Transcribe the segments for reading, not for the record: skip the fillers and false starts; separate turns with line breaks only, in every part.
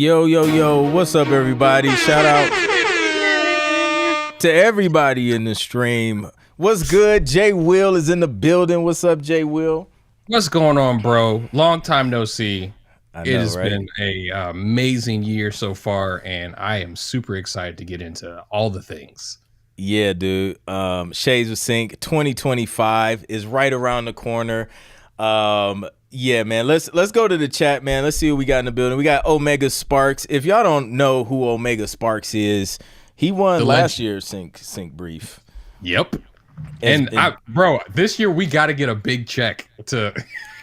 Yo, what's up, everybody? Shout out to everybody in the stream. What's good? Jay Will is in the building. What's up, Jay Will?
What's going on, bro? Long time no see.
It
has been a amazing year so far, and I am super excited to get into all the things.
Yeah, dude. Shades of Sync 2025 is right around the corner. Yeah, man. Let's go to the chat, man. Let's see what we got in the building. We got Omega Sparks. If y'all don't know who Omega Sparks is, he won last year's Sync Brief.
Yep. Bro, this year we got to get a big check to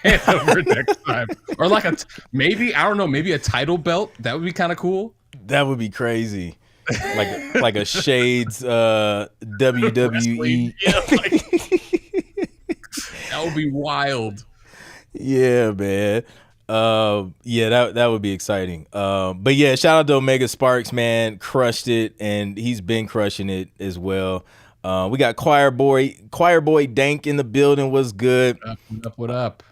hand over next time, or like maybe a title belt. That would be kind of cool.
That would be crazy. Like a Shades WWE.
Yeah, that would be wild.
Yeah, man. Yeah, that would be exciting. But yeah, shout out to Omega Sparks, man. Crushed it, and he's been crushing it as well. We got Choir Boy Dank in the building. Was good.
What up?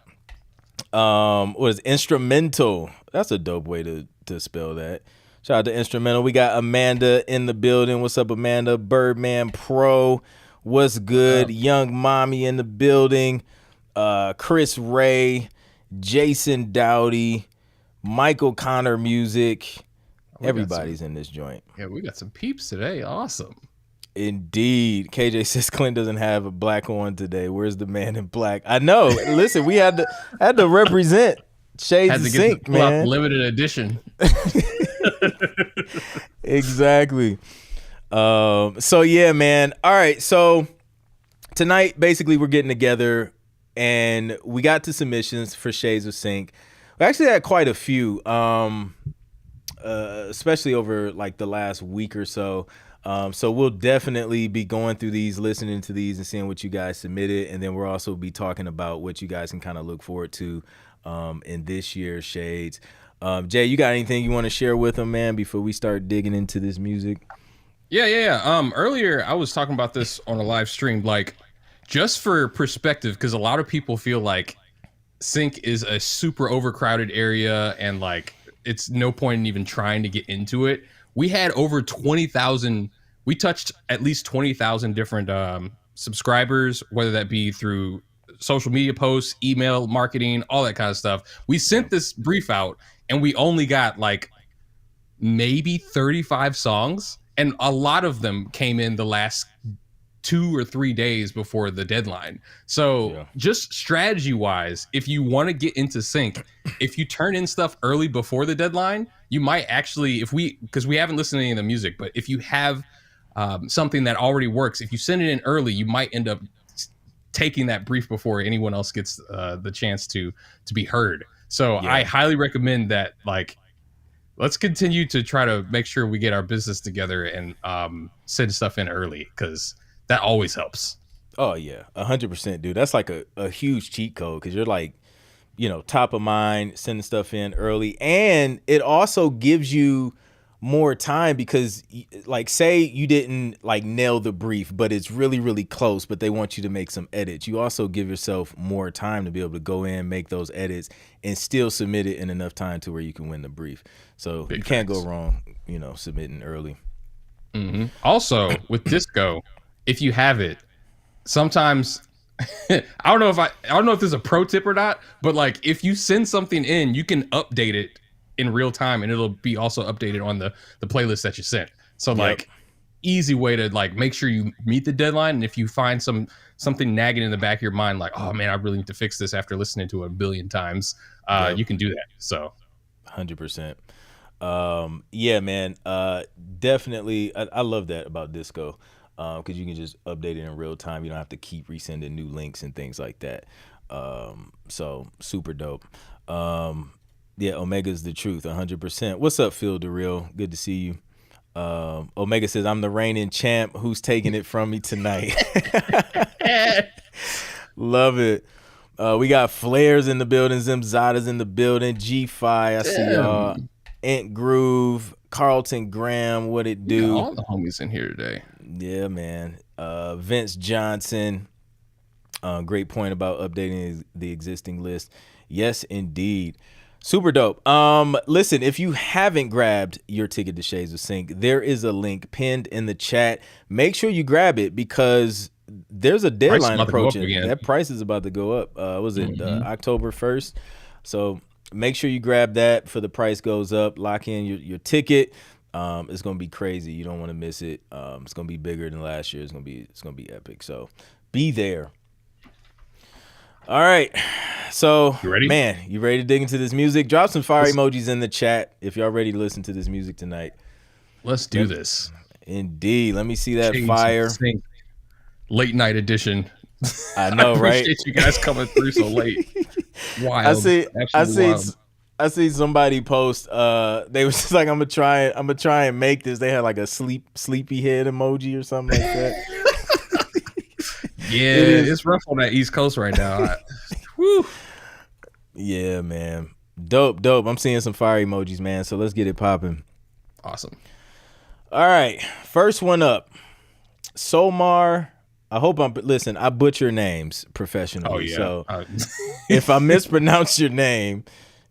What is Instrumental? That's a dope way to spell that. Shout out to Instrumental. We got Amanda in the building. What's up, Amanda? Birdman Pro. What's good? Young Mommy in the building. Chris Ray, Jason Dowdy, Michael Connor Music. Everybody's in this joint.
Yeah, we got some peeps today. Awesome.
Indeed. KJ says Clint doesn't have a black on today. Where's the man in black? I know. Listen, we had to represent Shades of Sync, man.
Limited edition.
Exactly. So yeah, man. All right. So tonight, basically, we're getting together, and we got to submissions for Shades of Sync. We actually had quite a few, especially over like the last week or so. So we'll definitely be going through these, listening to these, and seeing what you guys submitted, and then we'll also be talking about what you guys can kind of look forward to in this year's Shades. Jay, you got anything you want to share with them, man, before we start digging into this music?
Yeah. Earlier I was talking about this on a live stream, like just for perspective, because a lot of people feel like Sync is a super overcrowded area and like it's no point in even trying to get into it. We had over 20,000. We touched at least 20,000 different subscribers, whether that be through social media posts, email marketing, all that kind of stuff. We sent this brief out and we only got like maybe 35 songs, and a lot of them came in the last 2 or 3 days before the deadline. So just strategy wise, if you want to get into Sync, if you turn in stuff early before the deadline, you might actually, because we haven't listened to any of the music, but if you have something that already works, if you send it in early, you might end up taking that brief before anyone else gets the chance to be heard. So I highly recommend that, like, let's continue to try to make sure we get our business together and send stuff in early, because that always helps.
Oh yeah, 100%, dude. That's like a huge cheat code, because you're like, top of mind, sending stuff in early, and it also gives you more time, because like, say you didn't like nail the brief, but it's really, really close, but they want you to make some edits. You also give yourself more time to be able to go in, make those edits, and still submit it in enough time to where you can win the brief. So you can't go wrong, submitting early.
Mm-hmm. Also, with Disco, if you have it, sometimes I don't know if there's a pro tip or not, but like if you send something in, you can update it in real time, and it'll be also updated on the playlist that you sent. So like easy way to like make sure you meet the deadline. And if you find something nagging in the back of your mind, like, oh man, I really need to fix this after listening to it a billion times, you can do that. So
100%. Yeah, man. Definitely. I love that about Disco. Because you can just update it in real time. You don't have to keep resending new links and things like that. So super dope. Yeah, Omega's the truth, 100%. What's up, Phil DeReal? Good to see you. Omega says, I'm the reigning champ. Who's taking it from me tonight? Love it. We got Flares in the building. Zimzada's in the building. G-Fi, I see y'all. Ant Groove, Carlton Graham, what it do?
All the homies in here today.
Yeah, man. Vince Johnson, great point about updating the existing list. Yes, indeed. Super dope. Listen, if you haven't grabbed your ticket to Shades of Sync, there is a link pinned in the chat. Make sure you grab it because there's a deadline approaching. That price is about to go up. Was it October 1st? So make sure you grab that before the price goes up. Lock in your ticket. It's gonna be crazy. You don't want to miss it. It's gonna be bigger than last year. It's gonna be epic. So be there. All right. So,
you ready?
Man, you ready to dig into this music? Drop some fire emojis in the chat if y'all ready to listen to this music tonight.
Let's do this.
Indeed. Let me see that fire.
Late night edition.
I know, right?
I appreciate you guys coming through so late. Wild.
I see somebody post. They was just like, I'm gonna try and make this. They had like a sleepy head emoji or something like that.
Yeah, it's rough on that East Coast right now. Woo.
Yeah, man. Dope. I'm seeing some fire emojis, man. So let's get it popping.
Awesome.
All right. First one up. Somar. I hope I butcher names professionally.
Oh, yeah.
So if I mispronounce your name,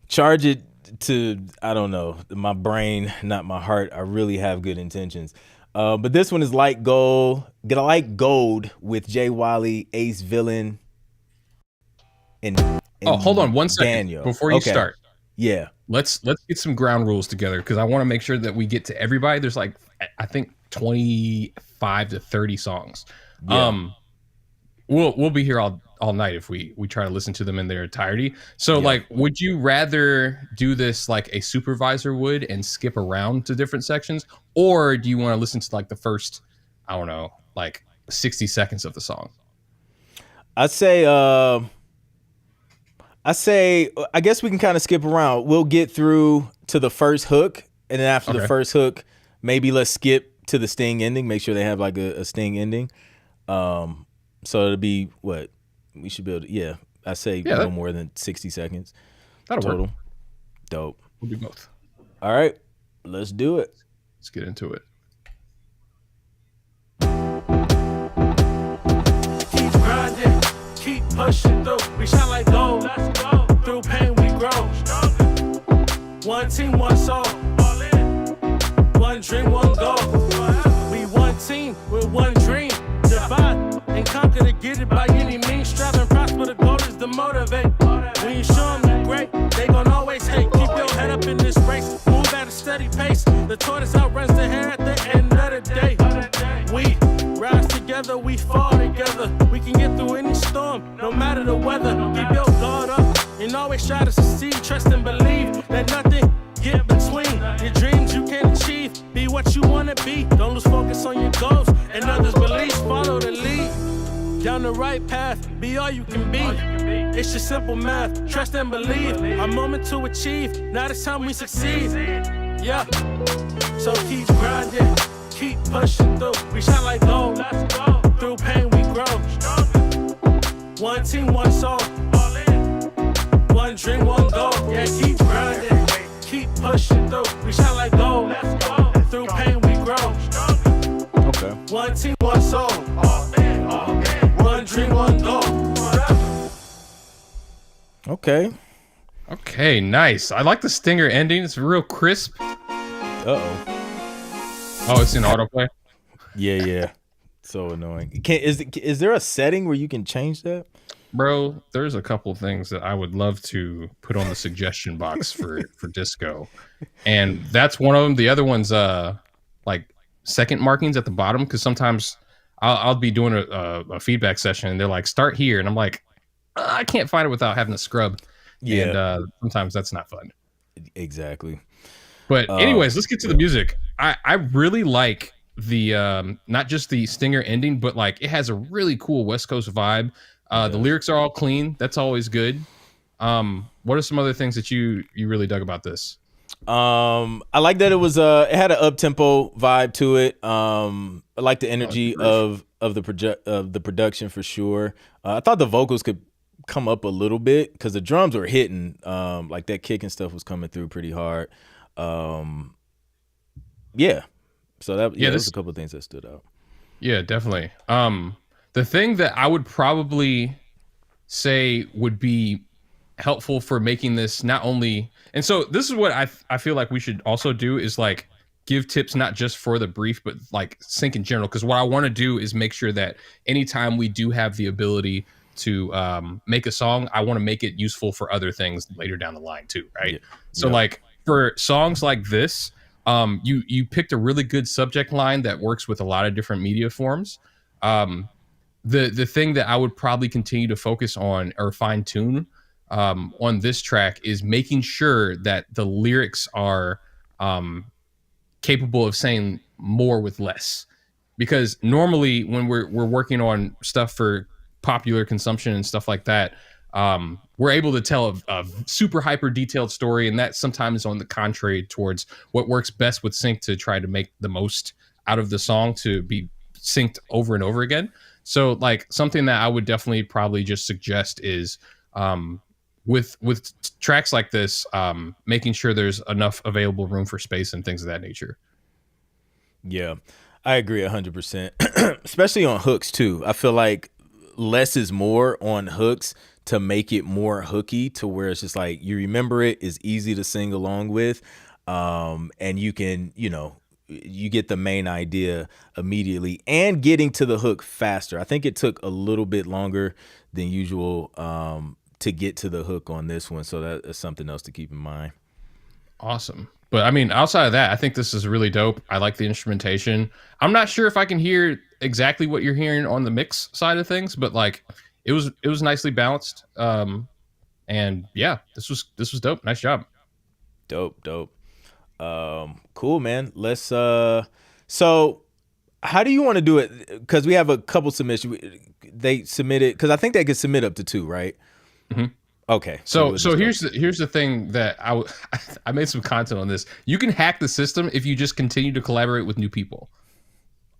charge it to, I don't know, my brain, not my heart. I really have good intentions. But this one is Like Gold. Get a Like Gold with Jay Wiley, Ace Villain, and
hold on 1 second
Daniel.
Before you start.
Yeah.
Let's get some ground rules together because I want to make sure that we get to everybody. There's like, I think 25 to 30 songs. Yeah. We'll be here all night if we try to listen to them in their entirety. So like, would you rather do this like a supervisor would and skip around to different sections, or do you want to listen to like the first, I don't know, like 60 seconds of the song?
I guess we can kind of skip around. We'll get through to the first hook, and then after the first hook, maybe let's skip to the Sting ending. Make sure they have like a Sting ending. So it'll be what we should be able to. Yeah, I say no more than 60 seconds.
That'll
total.
Work.
Dope.
We'll do both.
All right, let's do it.
Let's get into it.
Keep grinding, keep pushing through. We shine like gold. Let's go. Through pain we grow. One team, one soul. All in. One dream, one goal. We one team with one dream. Divide and conquer to get it by any means. Strive and prosper, the goal is to motivate. When you show them you're great, they gon' always hate. Keep your head up in this race, move at a steady pace. The tortoise outruns the hare at the end of the day. We rise together, we fall together. We can get through any storm, no matter the weather. Keep your guard up and always try to succeed. Trust and believe that nothing get between your dreams you can achieve. Be what you wanna be. Don't lose focus on your goals and others' beliefs. Follow the lead. Down the right path, be all you can be. It's just simple math. Trust and believe. Our moment to achieve. Now it's time we succeed. Yeah. So keep grinding, keep pushing through. We shine like gold. Let's go. Through pain we grow. One team, one soul. All in. One dream, one goal. Yeah, keep grinding, keep pushing through. We shine like gold. Let's go. Through pain we grow.
Okay.
One team, one soul. All in, all in. One dream, one goal.
Okay,
nice. I like the stinger ending. It's real crisp.
Oh,
it's in autoplay.
Yeah. So annoying. Is there a setting where you can change that?
Bro, there's a couple things that I would love to put on the suggestion box for disco. And that's one of them. The other one's like second markings at the bottom, because sometimes I'll be doing a feedback session and they're like, start here. And I'm like, I can't find it without having to scrub. Yeah. And sometimes that's not fun.
Exactly.
But anyways, let's get to the music. I really like the not just the stinger ending, but like it has a really cool West Coast vibe. The lyrics are all clean. That's always good. What are some other things that you really dug about this?
I like that it had an up-tempo vibe to it. I like the energy of the production for sure. I thought the vocals could come up a little bit because the drums were hitting, like that kick and stuff was coming through pretty hard. Yeah. So there's a couple of things that stood out.
Yeah, definitely. The thing that I would probably say would be helpful for making this not only, and so this is what I feel like we should also do is like give tips not just for the brief but like sync in general, because what I want to do is make sure that anytime we do have the ability to make a song, I want to make it useful for other things later down the line too, right?
Yeah.
So like for songs like this, you picked a really good subject line that works with a lot of different media forms. The thing that I would probably continue to focus on or fine tune on this track is making sure that the lyrics are capable of saying more with less. Because normally when we're working on stuff for popular consumption and stuff like that, we're able to tell a super hyper detailed story, and that sometimes on the contrary towards what works best with sync to try to make the most out of the song to be synced over and over again. So like something that I would definitely probably just suggest is with tracks like this, making sure there's enough available room for space and things of that nature.
Yeah, I agree 100%, especially on hooks too. I feel like less is more on hooks to make it more hooky, to where it's just like you remember it, is easy to sing along with, and you can, you get the main idea immediately and getting to the hook faster. I think it took a little bit longer than usual to get to the hook on this one, so that is something else to keep in mind.
Awesome. But I mean, outside of that, I think this is really dope. I like the instrumentation. I'm not sure if I can hear exactly what you're hearing on the mix side of things, but like it was nicely balanced. And yeah, this was dope. Nice job.
Dope. Cool, man. Let's so how do you want to do it? Because we have a couple submissions. They submitted, because I think they could submit up to 2, right?
Mm-hmm.
Okay.
So here's the thing that I made some content on this. You can hack the system if you just continue to collaborate with new people.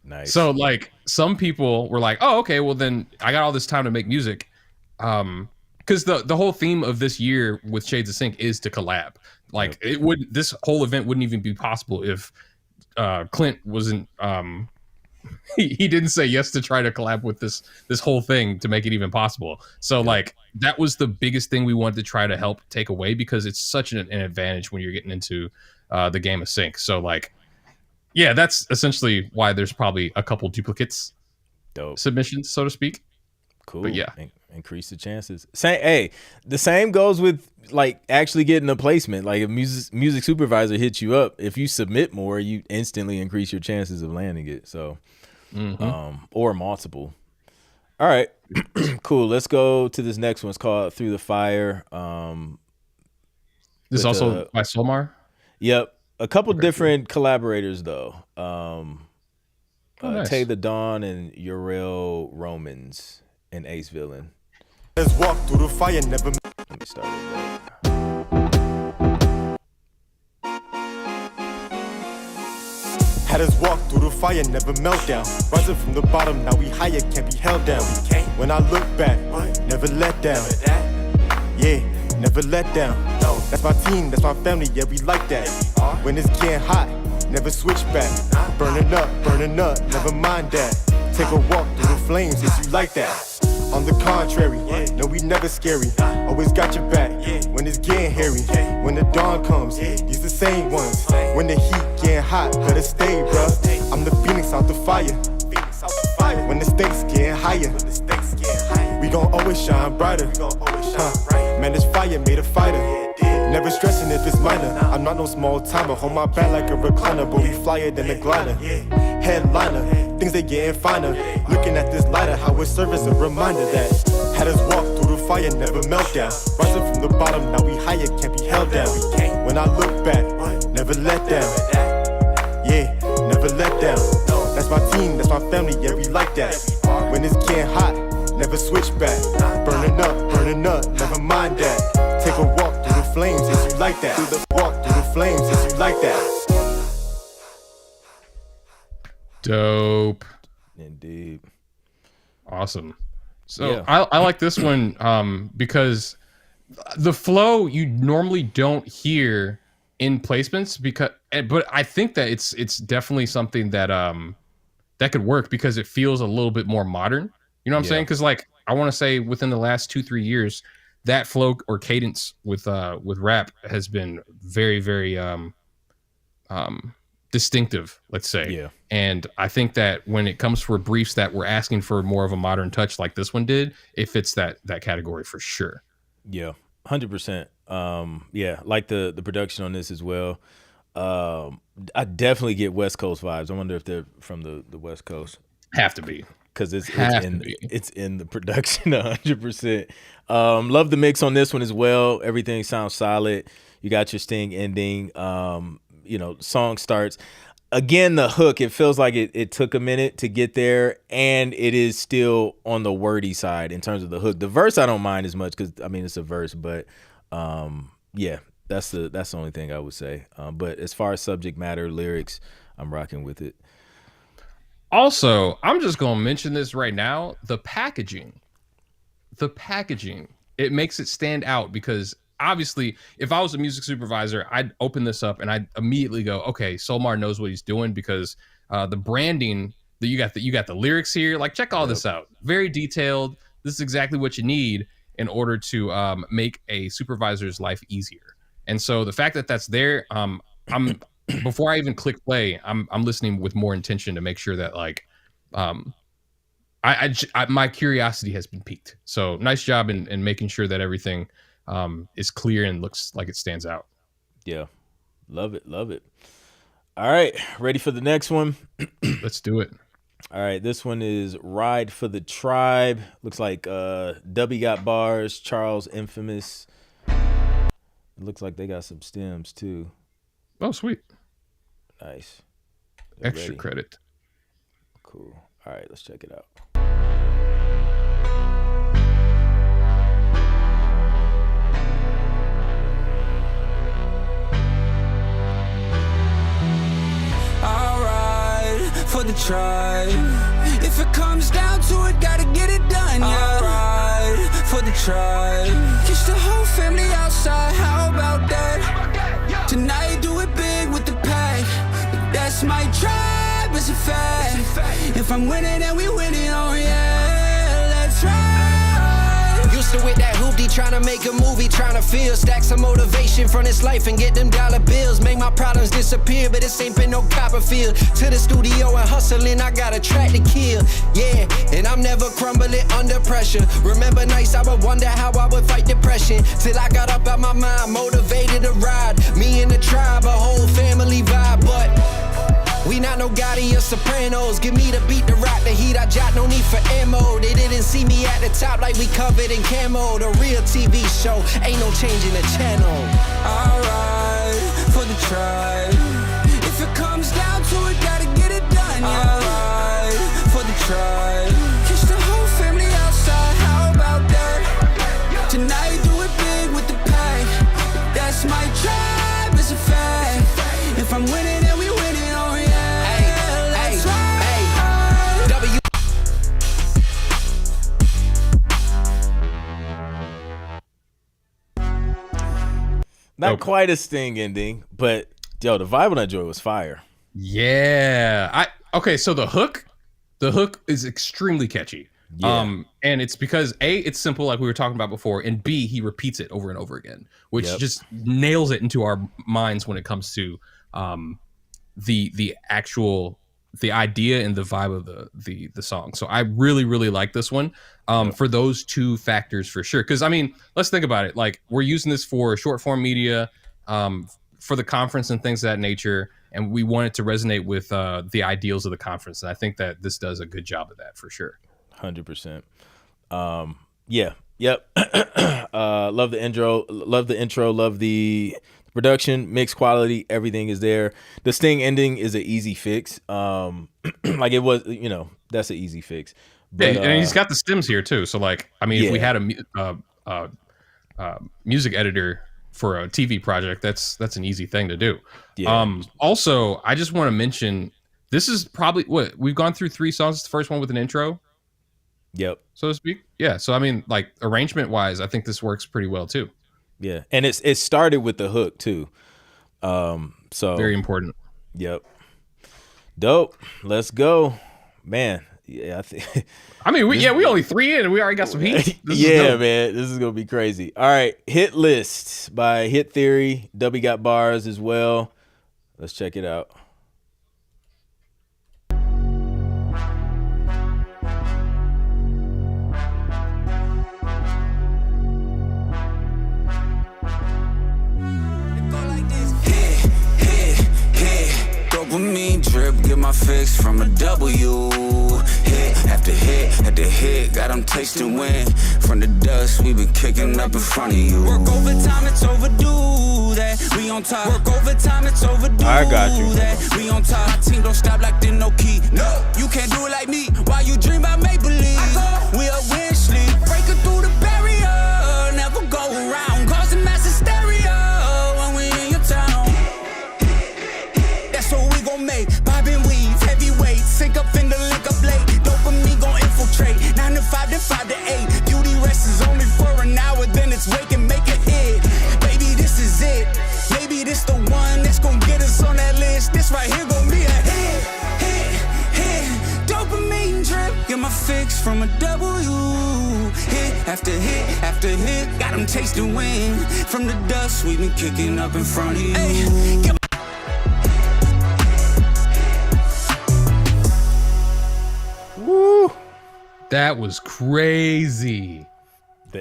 Nice.
So like some people were like, oh, okay, well then I got all this time to make music. Because the whole theme of this year with Shades of Sync is to collab. Like this whole event wouldn't even be possible if Clint wasn't he didn't say yes to try to collab with this whole thing to make it even possible. So like that was the biggest thing we wanted to try to help take away, because it's such an advantage when you're getting into the game of sync. So like, yeah, that's essentially why there's probably a couple duplicates, submissions, so to speak.
Cool.
But yeah,
increase the chances. The same goes with like actually getting a placement. Like if music supervisor hits you up, if you submit more, you instantly increase your chances of landing it. So, or multiple. All right, cool. Let's go to this next one. It's called Through the Fire.
This is also by Solmar.
Yep, a couple different collaborators though.
Nice.
Tay the Dawn and Uriel Romans and Ace Villain.
Let's walk through the fire, never.
Let me start with that.
Had us walk through the fire, never melt down. Rising from the bottom, now we higher, can't be held down. When I look back, never let down. Yeah, never let down. That's my team, that's my family, yeah, we like that. When it's getting hot, never switch back. Burning up, never mind that. Take a walk through the flames, yes, you like that. On the contrary, no, we never scary. Always got your back when it's getting hairy. When the dawn comes, these the same ones. When the heat getting hot, better stay, bruh. I'm the phoenix out the fire. When the stakes getting higher, we gon' always shine brighter. Man, this fire made a fighter. Never stressing if it's minor. I'm not no small timer. Hold my back like a recliner, but we flyer than a glider. Headliner, things they getting finer. Looking at this lighter, how it serves as a reminder that had us walk through the fire, never melt down. Rising from the bottom, now we higher, can't be held down. When I look back, never let down. Yeah, never let down. That's my team, that's my family, yeah, we like that. When it's getting hot, never switch back. Burning up, never mind that. Take a walk through the flames, yes, you like that. Walk through the flames, yes, you like that.
Dope.
Indeed.
Awesome. So
yeah.
I like this one because the flow you normally don't hear in placements, but I think that it's definitely something that that could work because it feels a little bit more modern. You know what I'm saying? Because like I want to say within the last 2-3 years, that flow or cadence with rap has been very, very distinctive, let's say.
Yeah.
And I think that when it comes for briefs that were asking for more of a modern touch like this one did, it fits that category for sure.
Yeah, 100%. Yeah, like the production on this as well. I definitely get West Coast vibes. I wonder if they're from the West Coast.
Have to be.
Because it's in the production 100%. Love the mix on this one as well. Everything sounds solid. You got your sting ending. Song starts. Again, the hook, it feels like it took a minute to get there, and it is still on the wordy side in terms of the hook. The verse I don't mind as much because, I mean, it's a verse, but yeah, that's the only thing I would say. But as far as subject matter, lyrics, I'm rocking with it.
Also, I'm just going to mention this right now. The packaging, it makes it stand out because obviously if I was a music supervisor, I'd open this up and I'd immediately go, okay, Solmar knows what he's doing because the branding that you got the lyrics here, like check all this out. Very detailed. This is exactly what you need in order to make a supervisor's life easier. And so the fact that that's there, I'm before I even click play, I'm listening with more intention to make sure that like my curiosity has been piqued. So nice job in making sure that everything is clear and looks like it stands out.
Yeah, love it. All right, ready for the next one?
Let's do it.
All right, this one is Ride for the Tribe. Looks like Dubby got bars, Charles Infamous. It looks like they got some stems too.
Oh, sweet.
Nice.
Extra credit.
Cool. All right, let's check it out.
I'll ride for the tribe. If it comes down to it, gotta get it done, yeah. I'll ride for the tribe. Catch the whole family outside, how about that? Tonight do it big with the pack. That's my tribe, it's a fact. If I'm winning and we winning, oh yeah, let's ride.
Used to with that hoopty, tryna make a movie, tryna feel stack some motivation from this life and get them dollar bills. Make my problems disappear, but this ain't been no Copperfield. To the studio and hustling, I got a track to kill. Yeah, and I'm never crumbling under pressure. Remember nights I would wonder how I would fight depression. Till I got up out my mind, motivated to ride. Me and the tribe, a whole family vibe, but we not no Gotti or Sopranos. Give me the beat, the rock, the heat, I jot, no need for ammo. They didn't see me at the top like we covered in camo. The real TV show, ain't no changing the channel.
I'll ride for the tribe. If it comes down to it, gotta get it done, yeah. I'll ride for the tribe. Catch the whole family outside, how about that? Tonight do it big with the pack. That's my tribe, it's a fact. If I'm winning and we winning, oh yeah, let's ride.
W.
Not quite a sting ending, but yo, the vibe on that joint was fire.
Yeah. Okay, so the hook is extremely catchy.
Yeah.
And it's because A, it's simple like we were talking about before, and B, he repeats it over and over again, which just nails it into our minds when it comes to the idea and the vibe of the song. So I really, really like this one for those two factors for sure. Because I mean, let's think about it. Like we're using this for short form media, for the conference and things of that nature, and we want it to resonate with the ideals of the conference. And I think that this does a good job of that for sure.
100%. Yeah. Yep. Love the intro. Love the production, mix quality, everything is there. The sting ending is an easy fix. Like it was, that's an easy fix. But,
yeah, and he's got the stems here too. So like, I mean, if we had a music editor for a TV project, that's an easy thing to do.
Yeah.
Also, I just want to mention, this is probably what we've gone through 3 songs. It's the first one with an intro.
Yep.
So to speak. Yeah. So I mean, like arrangement wise, I think this works pretty well too.
Yeah, and it started with the hook too. So
very important.
Yep. Dope. Let's go, man. Yeah, I think.
I mean, we only 3 in and we already got some heat.
Yeah, man, this is gonna be crazy. All right, Hit List by Hit Theory. Dubby got bars as well. Let's check it out.
Dopamine drip, get my fix from a W. Hit after hit after hit, got them tasting win. From the dust, we been kicking up in front of you. Work overtime, it's overdue. That we on top. Work overtime, it's overdue.
I got you.
That we on top. My team don't stop like there's no key. No, you can't do it like me. While you dream about Maybelline, we up win sleep. Breaking through the barrier, never go around. Causing mass hysteria when we in your town. That's what we gon' make. Bobbing weave, heavyweight, sync up in the link up late. Dopamine gon' infiltrate. 9 to 5, then 5 to 8. Beauty rest is only for an hour, then it's wake and make a hit. Baby, this is it. Maybe this the one that's gon' get us on that list. This right here gon' be a hit, hit, hit. Dopamine drip, get my fix from a W. Hit after hit after hit, got them tasting wind. From the dust, we been kicking up in front of you. Hey,
Woo!
That was crazy.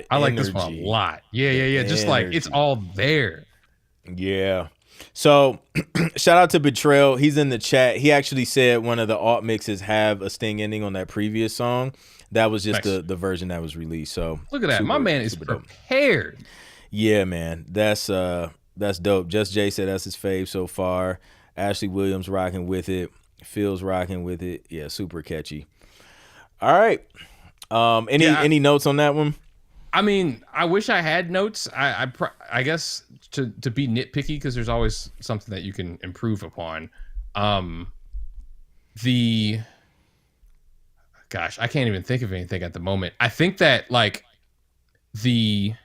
I like this one a lot. Yeah. Just like it's all there.
Yeah. So shout out to Betrayal. He's in the chat. He actually said one of the alt mixes have a sting ending on that previous song. That was just the version that was released. So
look at that. My man is prepared.
Yeah, man. That's dope. Just Jay said that's his fave so far. Ashley Williams rocking with it. Phil's rocking with it. Yeah, super catchy. All right. Any notes on that one?
I mean, I wish I had notes. I guess to be nitpicky, because there's always something that you can improve upon. I can't even think of anything at the moment. I think that like the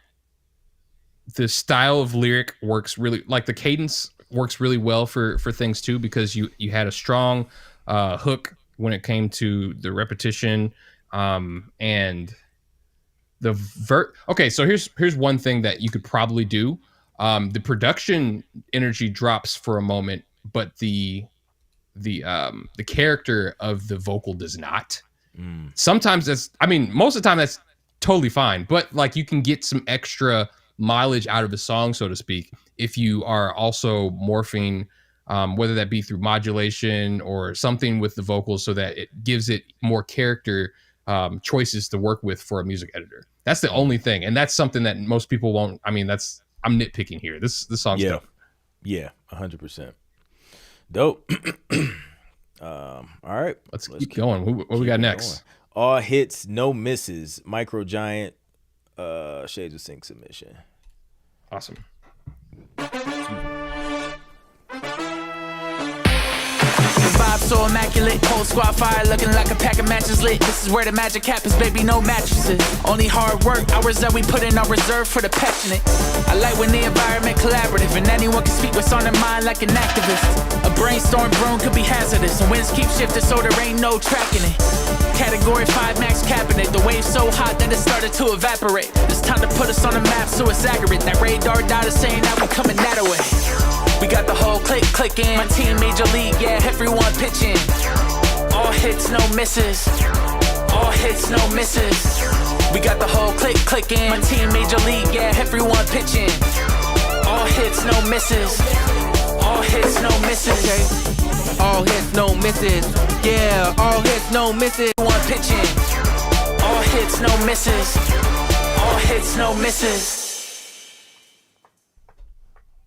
style of lyric works really, like the cadence works really well for things too, because you had a strong hook when it came to the repetition and the okay, so here's one thing that you could probably do. The production energy drops for a moment, but the character of the vocal does not. Sometimes most of the time that's totally fine, but like you can get some extra mileage out of a song, so to speak, if you are also morphing, whether that be through modulation or something with the vocals, so that it gives it more character choices to work with for a music editor. That's the only thing, and that's something that most people won't. I mean, I'm nitpicking here. This song's dope.
Yeah, 100%. Dope. All right,
let's keep going. What we got next?
Going. All hits, no misses. Micro Giant, Shades of Sync submission.
Awesome.
Vibe so immaculate, whole squad fire looking like a pack of matches lit. This is where the magic happens, baby, no mattresses. Only hard work, hours that we put in are reserved for the passionate. I like when the environment collaborative and anyone can speak what's on their mind like an activist. A brainstorm broom could be hazardous and winds keep shifting so there ain't no tracking it. Category 5 max cabinet, the wave's so hot that it started to evaporate. It's time to put us on the map so it's accurate. That radar dot is saying that we coming that way. We got the whole click clicking. My team major league, yeah, everyone pitching. All hits, no misses. All hits, no misses. We got the whole click clicking. My team major league, yeah, everyone pitching. All hits, no misses. All hits, no misses. Okay. All hits, no misses. Yeah, all hits, no misses. One pitching. All hits, no misses. All hits, no misses.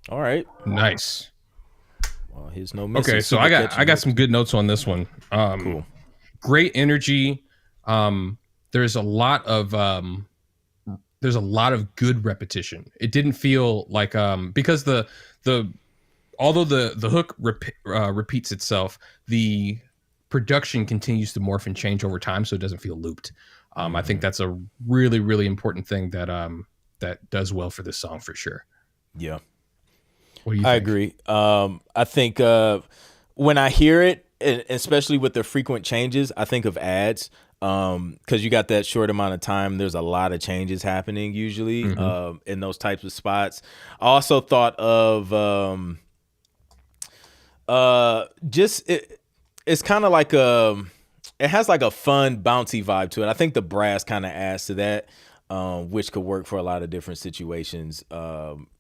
All right.
Nice.
Well, his no misses.
Okay, so I got some good notes on this one.
Cool.
Great energy. There's a lot of good repetition. It didn't feel like because although the hook repeats itself, the production continues to morph and change over time, so it doesn't feel looped. I think that's a really, really important thing that does well for this song for sure.
Yeah.
What do you think?
I agree. I think when I hear it, and especially with the frequent changes, I think of ads. Because you got that short amount of time, there's a lot of changes happening usually in those types of spots. I also thought of it's kind of like it has like a fun bouncy vibe to it. I think the brass kind of adds to that, which could work for a lot of different situations,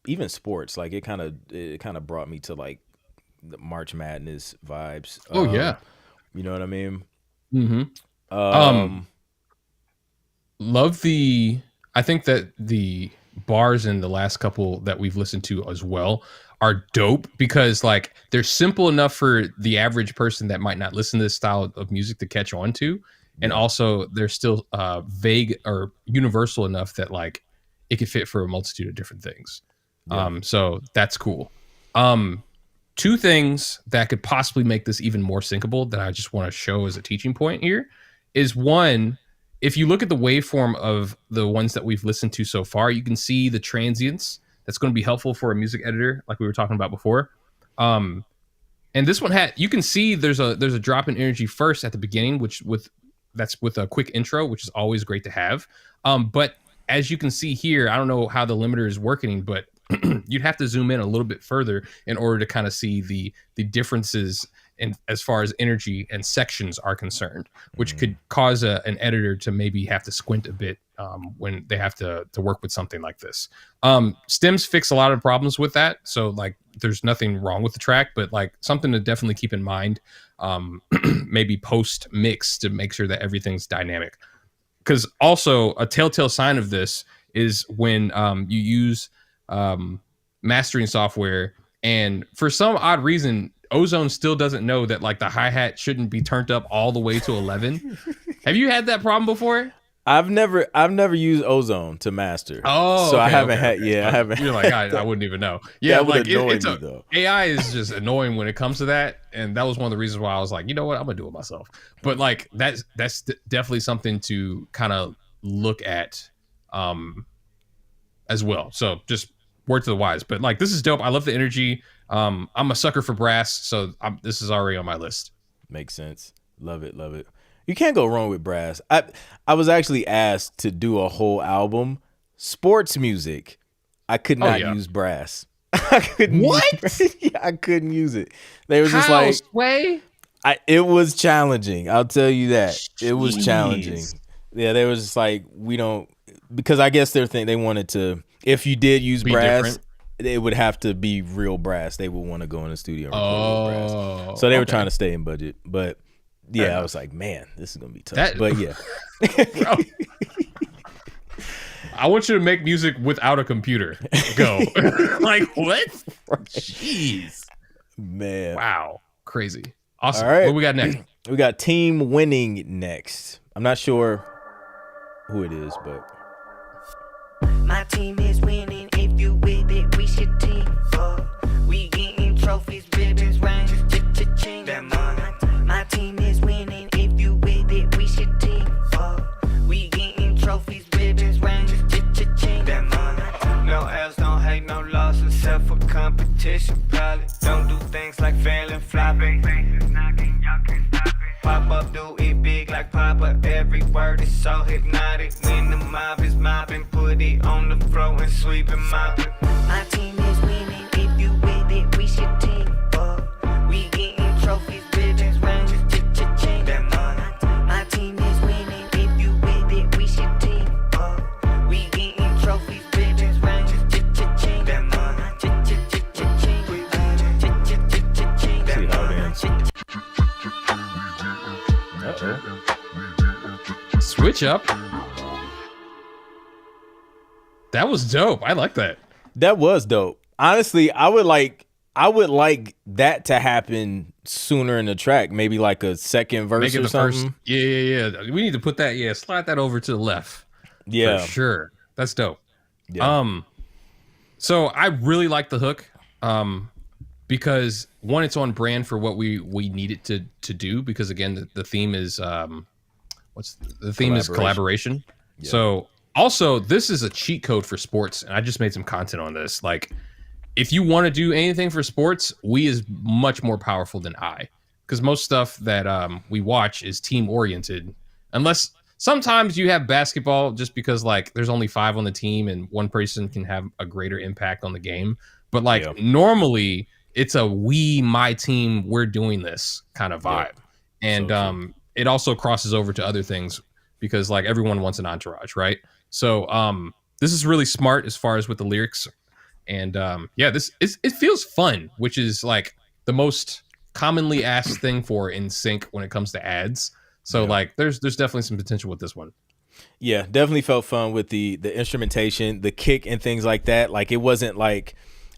even sports. Like it kind of brought me to like the March Madness vibes.
Oh yeah,
you know what I mean.
Love I think that the bars in the last couple that we've listened to as well are dope because like they're simple enough for the average person that might not listen to this style of music to catch on to. And also they're still vague or universal enough that like it could fit for a multitude of different things. Yeah. So that's cool. Two things that could possibly make this even more syncable that I just want to show as a teaching point here is one, if you look at the waveform of the ones that we've listened to so far, you can see the transients. That's going to be helpful for a music editor, like we were talking about before. And this one you can see there's a drop in energy first at the beginning, that's with a quick intro, which is always great to have. But as you can see here, I don't know how the limiter is working, but you'd have to zoom in a little bit further in order to kind of see the differences in as far as energy and sections are concerned, which could cause an editor to maybe have to squint a bit when they have to work with something like this. Stems fix a lot of problems with that, so like there's nothing wrong with the track, but like something to definitely keep in mind, maybe post mix to make sure that everything's dynamic. Because also a telltale sign of this is when you use mastering software and for some odd reason Ozone still doesn't know that like the hi-hat shouldn't be turned up all the way to 11. Have you had that problem before?
I've never used Ozone to master.
Oh,
so
okay,
I haven't
okay.
had. Yeah, I haven't.
You're like I wouldn't even know. Yeah,
that would
like
annoy me though.
AI is just annoying when it comes to that, and that was one of the reasons why I was like, you know what, I'm gonna do it myself. But like that's definitely something to kind of look at, as well. So just word to the wise. But like this is dope. I love the energy. I'm a sucker for brass, so this is already on my list.
Makes sense. Love it. You can't go wrong with brass. I was actually asked to do a whole album, sports music. I could not use brass. I couldn't.
What?
I couldn't use it. They were just like,
Sway?
It was challenging. I'll tell you that.
Jeez.
It was challenging. Yeah, they was just like, we don't, because I guess they wanted to, if you did use brass, different. It would have to be real brass. They would want to go in the studio and record real brass. So they were trying to stay in budget. But yeah, I was like, man, this is going to be tough. But yeah.
I want you to make music without a computer. Go. Like, what? Jeez.
Man.
Wow. Crazy. Awesome.
All right.
What we got next?
We got Team Winning next. I'm not sure who it is, but.
My team is winning. If you with it, we should team up. We getting trophies, ribbons, rings, cha-cha-ching. My team is winning. If you with it, we should team up. We getting trophies, ribbons, rings, cha-cha-ching.
No L's, don't hate, no loss, except for competition. Probably don't do things like failing, flopping. Pop up, do it big like Papa. Every word is so hypnotic. When the mob is mopping, put it on the floor and sweep and mop it.
My team is winning. If you with it, we should team up. We getting trophies, ribbons, rings, cha-cha-ching. My team is winning. If you with it, we should team up. We getting trophies, ribbons, rings, cha-cha-ching.
See how it ends.
Switch up. That was dope. I like that.
That was dope. Honestly, I would like that to happen sooner in the track. Maybe like a second verse or something.
First. Yeah. We need to put that. Yeah, slide that over to the left.
Yeah,
for sure. That's dope.
Yeah.
So I really like the hook. Because one, it's on brand for what we need it to do. Because again, the theme is is collaboration. Yeah. So also, this is a cheat code for sports, and I just made some content on this. Like, if you want to do anything for sports, we is much more powerful than I. because most stuff that we watch is team oriented, unless sometimes you have basketball just because like there's only 5 on the team and one person can have a greater impact on the game. But like normally it's a my team, we're doing this kind of vibe. And it also crosses over to other things because like everyone wants an entourage, right? So this is really smart as far as with the lyrics. And it feels fun, which is like the most commonly asked thing for in sync when it comes to ads. So like there's definitely some potential with this one.
Yeah, definitely felt fun with the instrumentation, the kick and things like that. Like it wasn't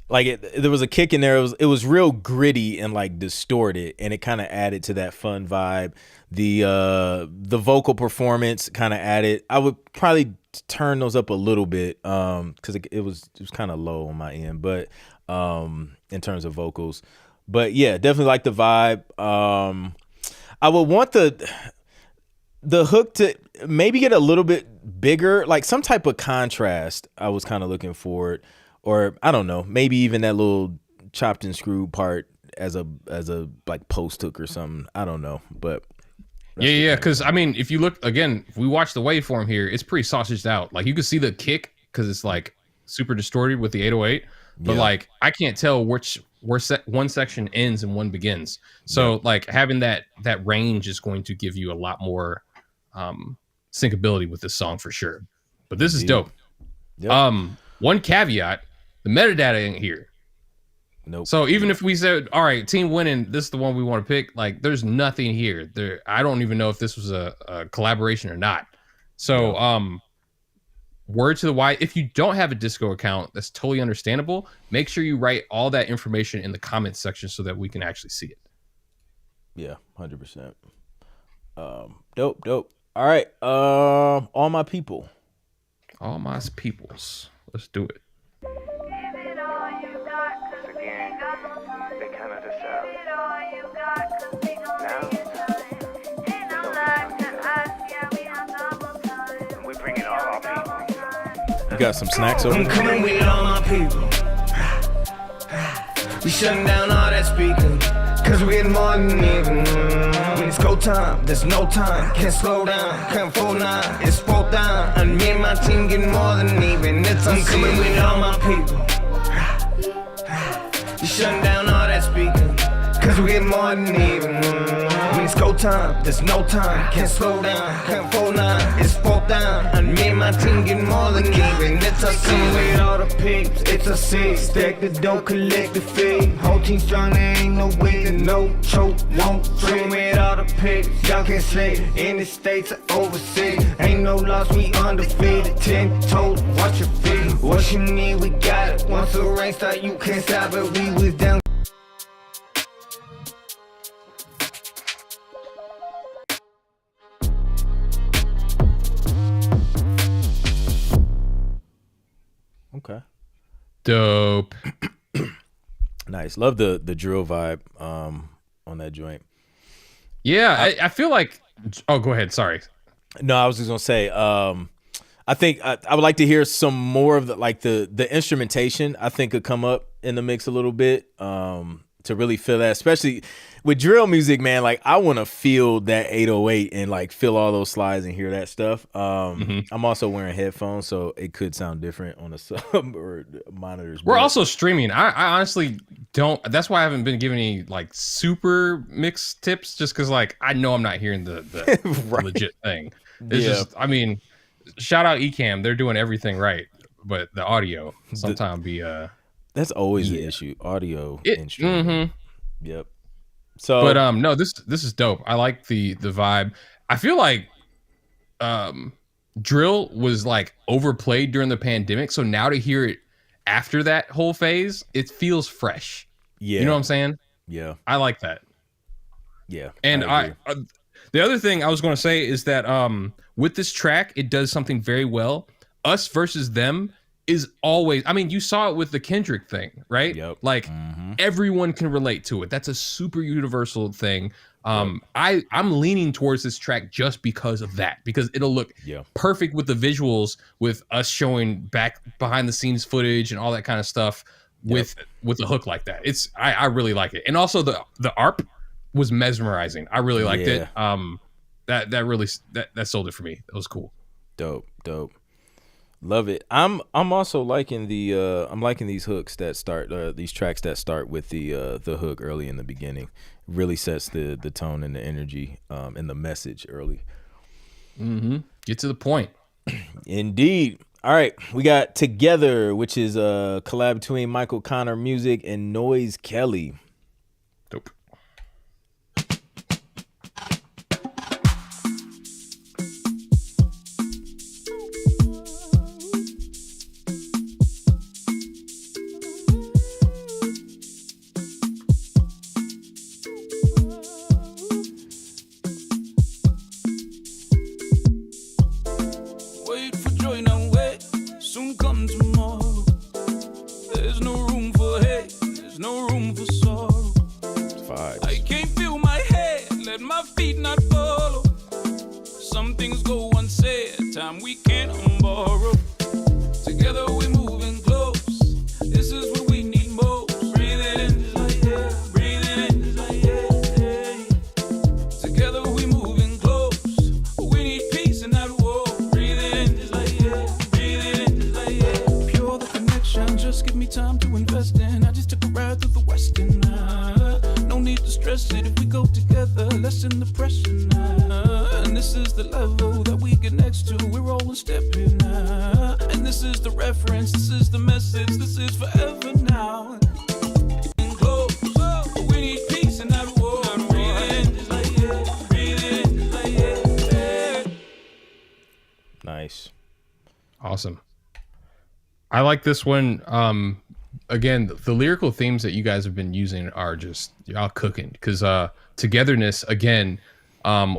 there was a kick in there. It was real gritty and like distorted, and it kind of added to that fun vibe. The vocal performance kind of added. I would probably turn those up a little bit because it was kind of low on my end, but in terms of vocals. But yeah, definitely like the vibe. I would want the hook to maybe get a little bit bigger, like some type of contrast. I was kind of looking for it. Or I don't know, maybe even that little chopped and screwed part as a like post hook or something. I don't know, but
yeah. Because I mean, if you look again, if we watch the waveform here, it's pretty sausaged out. Like you can see the kick because it's like super distorted with the 808, but like I can't tell where one section ends and one begins. So like having that range is going to give you a lot more syncability with this song for sure. But this is dope. Yep. One caveat. The metadata ain't here.
Nope.
So even if we said, all right, team winning, this is the one we want to pick, like there's nothing here. I don't even know if this was a collaboration or not. So word to the wise, if you don't have a Disco account, that's totally understandable. Make sure you write all that information in the comments section so that we can actually see it.
Yeah, 100%. Dope. All right. All my people.
All my peoples. Let's do it.
You got some snacks over
I'm
there?
coming with all my people. We shutting down all that speaking, cause we get more than even. When it's go time, there's no time. Can't slow down, can't fold now. It's full down, and me and my team getting more than even. I'm coming with all my people. We shutting down all that speaking, cause we get more than even. When it's go time, there's no time. Can't slow down, can't fold now. It's full down, and me and my team getting more than even. It's a scene with all the peeps, it's a scene. Stack the dough, collect the fee. Whole team strong, there ain't no way to no choke, won't swim with all the pigs. Y'all can't slay in the states or overseas. Ain't no loss, we undefeated. 10 toes, watch your feet. What you need, we got it. Once the rain start, you can't stop it. We was down.
Okay.
Dope.
Nice. Love the drill vibe on that joint.
Yeah, I feel like. Oh, go ahead. Sorry.
No, I was just gonna say. I think I would like to hear some more of the instrumentation. I think could come up in the mix a little bit to really feel that, especially with drill music, man. Like I want to feel that 808 and like feel all those slides and hear that stuff. I'm also wearing headphones, so it could sound different on the sub or monitors.
We're also streaming. I honestly don't. That's why I haven't been giving any like super mix tips, just because like I know I'm not hearing the
Right.
legit thing. It's just, I mean, shout out Ecamm. They're doing everything right, but the audio sometimes
that's always the issue. Audio and streaming. Yep. So,
but no, this is dope. I like the vibe. I feel like drill was like overplayed during the pandemic, so now to hear it after that whole phase, it feels fresh.
Yeah.
You know what I'm saying?
Yeah.
I like that.
Yeah.
And I the other thing I was going to say is that with this track, it does something very well. Us versus them is always, I mean, you saw it with the Kendrick thing, right?
Yep.
Like everyone can relate to it. That's a super universal thing. I'm leaning towards this track just because of that, because it'll look perfect with the visuals, with us showing back behind the scenes footage and all that kind of stuff with a hook like that. I really like it. And also the ARP was mesmerizing. I really liked it.
Yeah.
That really that sold it for me. That was cool.
Dope. Love it. I'm also liking I'm liking these hooks that start these tracks that start with the hook early in the beginning. Really sets the tone and the energy and the message early.
Get to the point.
Indeed. All right, we got Together, which is a collab between Michael Connor Music and Noise Kelly.
Dope.
Wait for joy now, wait, soon come tomorrow. There's no room for hate, there's no room for sorrow. I can't feel my head, let my feet not follow. Some things go unsaid, time we can't borrow. Together we're moving close, this is what we need most. Breathing in just like yeah, breathing in just like yeah. Together we're moving close, we need peace and not war. Breathing in just like yeah, breathing in just like yeah. Pure the connection, just give me time to invest in. I just took a ride through the western. No need to stress it, if we go together, lessen the pressure now. And this is the level that we get next to, we're all in step here now. And this is the reference, this is the message, this is forever now. Close, we need peace and not war. Breathe in just like yeah, breathe in just like yeah.
Nice.
Awesome. I like this one. Again, the lyrical themes that you guys have been using are just y'all cooking, because Togetherness again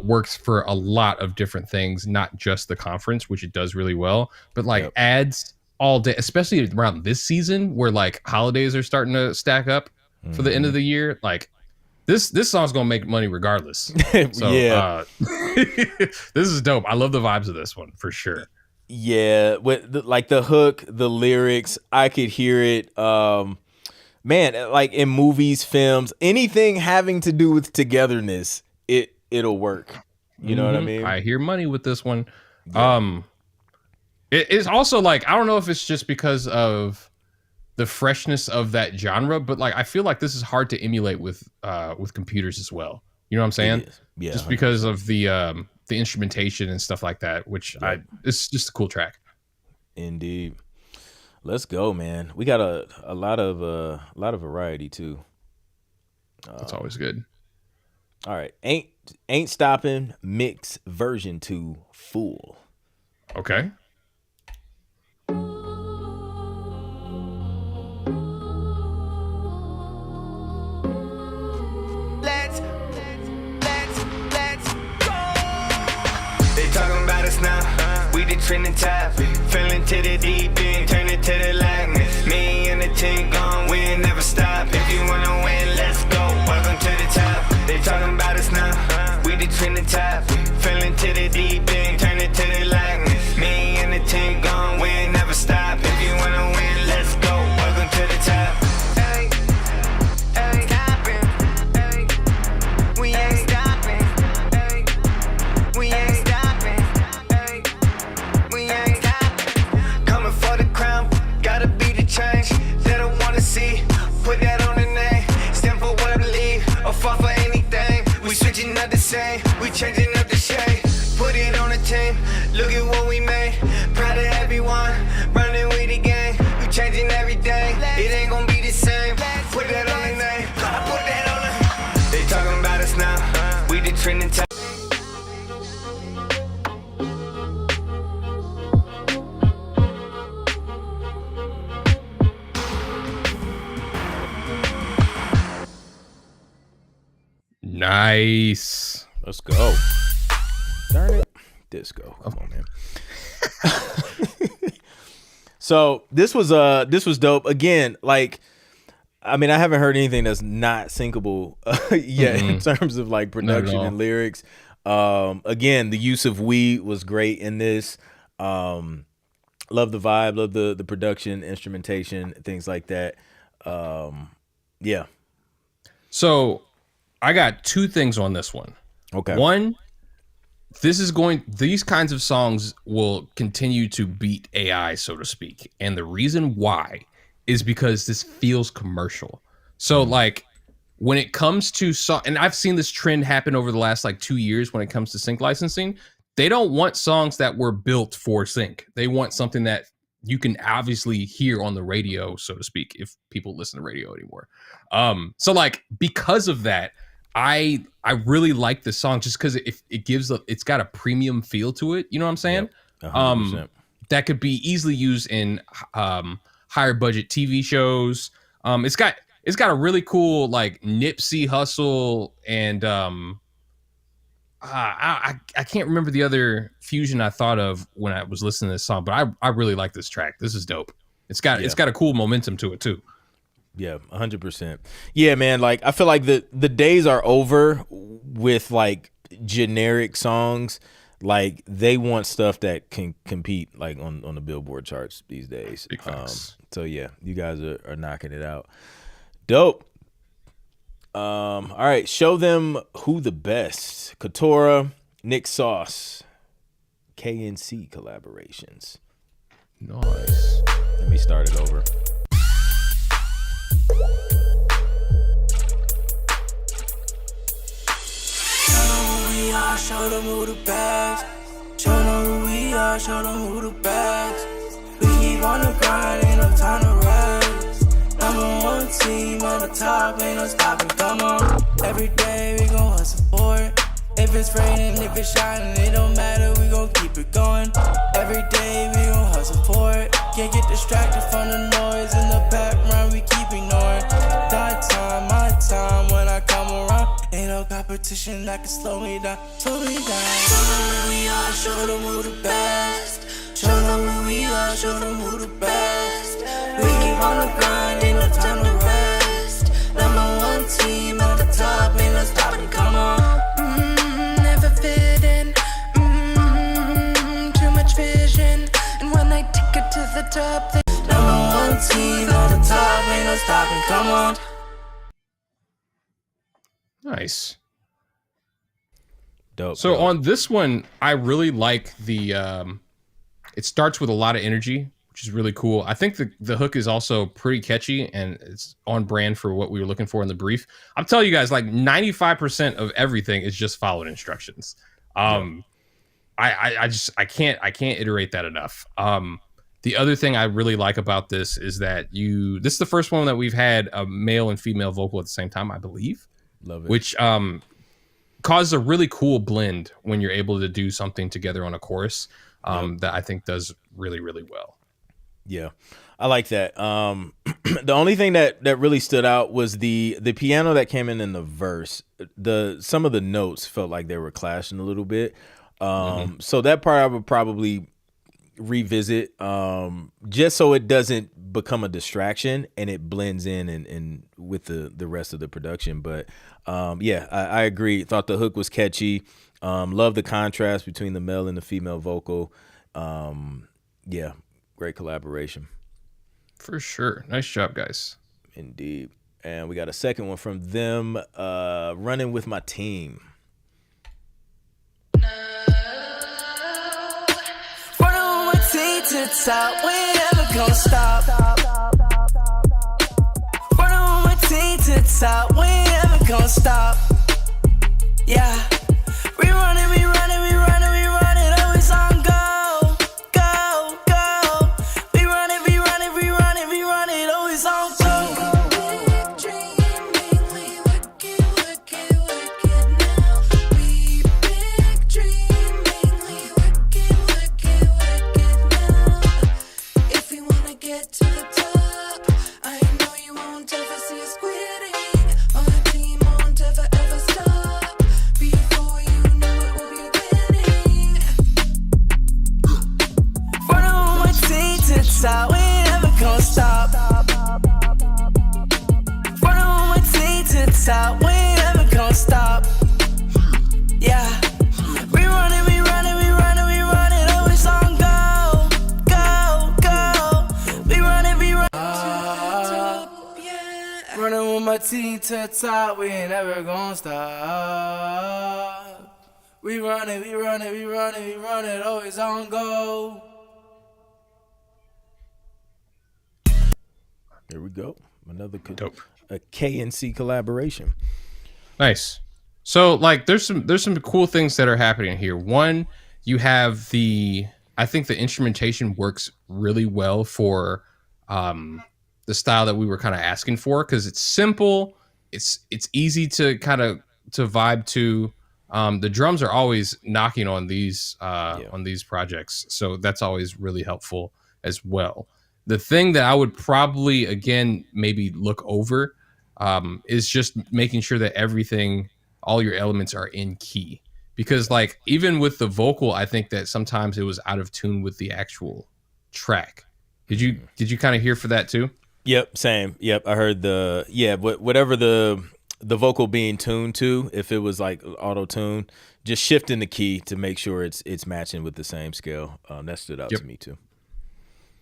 works for a lot of different things, not just the conference, which it does really well, but like ads all day, especially around this season where like holidays are starting to stack up for the end of the year. Like this song's gonna make money regardless. So this is dope. I love the vibes of this one for sure.
Yeah, with like the hook, the lyrics, I could hear it. Man, like in movies, films, anything having to do with togetherness, it'll work. You know what I mean?
I hear money with this one. Yeah. It's also like, I don't know if it's just because of the freshness of that genre, but like I feel like this is hard to emulate with computers as well. You know what I'm saying?
Yeah.
Just because of the instrumentation and stuff like that, which it's just a cool track.
Indeed. Let's go, man. We got a lot of variety too.
That's always good.
All right. Ain't Stopping Mix version 2 Fool.
Okay.
Let's go. They talking about us now. We the trending top. Feeling to the deep end, turn it to the likeness. Me and the team gone, we ain't never stop. If you wanna win, let's go. Welcome to the top. They talking about us now. We the trending top. Feeling to the deep end, turn it to the likeness. Me and the team gone, we ain't never stop. If you wanna win, let's go. Welcome to the top. Hey, hey, stopping. Hey, we ain't stopping. Hey, we ain't stopping. Hey, we ain't stopping. Coming for the crown, gotta be the change. They don't wanna see, put that on the name. Stand for what I believe, or fall for anything. We switching up the same, we changing up the shade. Put it on the team, look at what we made. Proud of everyone, running with the game. We changing everything, it ain't gonna be the same. Put that on the name, I put that on the. They talking about us now, we the trending top.
Nice.
Let's go. Darn it. Disco. Come on, man. So this was dope. Again, like, I mean, I haven't heard anything that's not syncable yet in terms of like production and lyrics. Again, the use of we was great in this. Love the vibe, love the production, instrumentation, things like that. Yeah.
So I got two things on this one.
Okay.
One, these kinds of songs will continue to beat AI, so to speak. And the reason why is because this feels commercial. So like when it comes to and I've seen this trend happen over the last like 2 years when it comes to sync licensing. They don't want songs that were built for sync. They want something that you can obviously hear on the radio, so to speak, if people listen to radio anymore. So like because of that, I really like this song just because it's got a premium feel to it. You know what I'm saying?
Yep, 100%.
That could be easily used in higher budget TV shows. It's got a really cool like Nipsey Hussle and I can't remember the other fusion I thought of when I was listening to this song, but I really like this track. This is dope. It's got a cool momentum to it too.
Yeah, 100%. Yeah, man. Like I feel like the days are over with like generic songs. Like they want stuff that can compete like on the Billboard charts these days. So yeah, you guys are knocking it out. Dope. All right, show them who the best. Katora, Nick Sauce, KNC collaborations.
Nice.
Let me start it over.
Show them who the best. Show them who we are, show them who the best. We keep on the grind, ain't no time to rest. Number one team on the top, ain't no stopping, come on. Every day we gon' hustle for it. If it's raining, if it's shining, it don't matter, we gon' keep it going. Every day we gon' hustle for it. Can't get distracted from the noise in the background, we keep ignoring. My time when I come around. Ain't no competition that can slow me down, slow me down. Show them who we are, show them who the best. Show them who we are, show them who the best. We keep on the grind, ain't no time to rest. Number one team at the top, ain't no stopping, come on. Never fit in, too much vision. And when I take it to the top, number one team at the top, ain't no stopping, come on.
Nice.
Dope.
So on this one, I really like the it starts with a lot of energy, which is really cool. I think the hook is also pretty catchy and it's on brand for what we were looking for in the brief. I'm telling you guys, like 95% of everything is just following instructions. I can't iterate that enough. The other thing I really like about this is that this is the first one that we've had a male and female vocal at the same time, I believe.
Love it.
Which causes a really cool blend when you're able to do something together on a chorus that I think does really, really well.
Yeah, I like that. The only thing that really stood out was the piano that came in the verse. Some of the notes felt like they were clashing a little bit. So that part I would probably revisit just so it doesn't become a distraction and it blends in and with the rest of the production. But I agree. Thought the hook was catchy. Love the contrast between the male and the female vocal. Great collaboration.
For sure. Nice job, guys.
Indeed. And we got a second one from them, Running With My Team.
To the top, we ain't never gonna stop. Running with my team to the top, we ain't never gonna stop. Yeah, we running, always on go, go, go. We running, always on go. Big dreaming, we wicked now. We big dreaming, we wicked now. If we wanna get to the top, I know you won't ever see us quitting. Our team won't ever stop. Be
team to the top, we ain't never gonna stop. We run it, we run it, we run it, we run it, always on go.
There we go. Another
Dope.
A KNC collaboration.
Nice. So like there's some cool things that are happening here. One, you have I think the instrumentation works really well for the style that we were kind of asking for, because it's simple, it's easy to kind of to vibe to. The drums are always knocking on these projects, so that's always really helpful as well. The thing that I would probably again maybe look over is just making sure that all your elements are in key, because like even with the vocal, I think that sometimes it was out of tune with the actual track. Did you kind of hear for that too?
Yep, same. Yep, I heard whatever the vocal being tuned to, if it was like auto tune, just shifting the key to make sure it's matching with the same scale. That stood out to me too.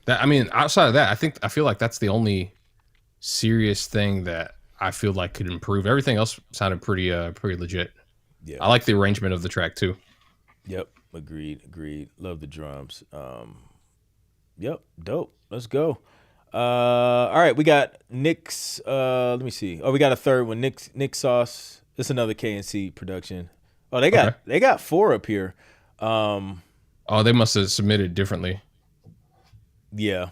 Outside of that, I feel like that's the only serious thing that I feel like could improve. Everything else sounded pretty legit. Yeah, I like the arrangement of the track too.
Yep, agreed. Love the drums. Yep, dope. Let's go. All right, we got Nick's. Let me see. Oh, we got a third one. Nick Sauce. It's another KNC production. Oh, they got 4 up here.
Oh, they must have submitted differently.
Yeah. All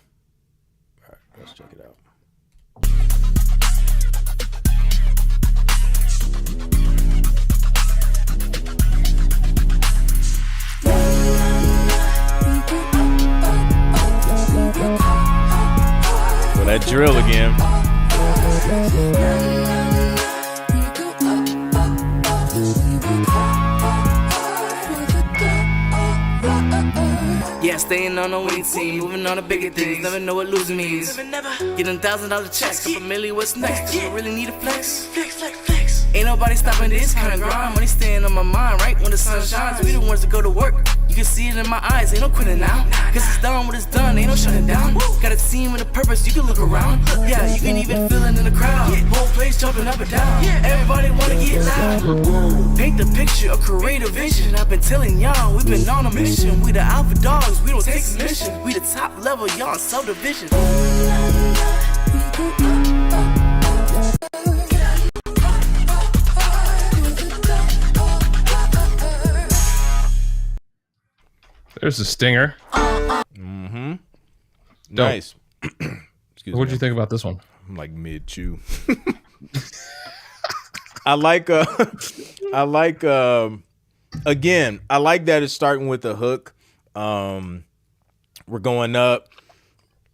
right, let's check it out. Well, that drill again.
Yeah, staying on the winning team, moving on to bigger things. Never know what losing means. Getting $1,000 checks, couple million, what's next? Do I really need a flex? Ain't nobody stopping this kind of grind. Money staying on my mind, right when the sun shines. We the ones that go to work. You can see it in my eyes, ain't no quitting now. Cause it's done when it's done, ain't no shutting down. Got a team with a purpose, you can look around. Yeah, you can even feel it in the crowd. Whole place jumping up and down. Everybody wanna get loud. Paint the picture of creative vision. I've been telling y'all, we've been on a mission. We the alpha dogs, we don't take submission. We the top level, y'all subdivision.
There's a stinger.
Mm-hmm. Nice.
Excuse me. What'd you think about this one?
I'm like mid-chew. I like again, I like that it's starting with a hook. We're going up.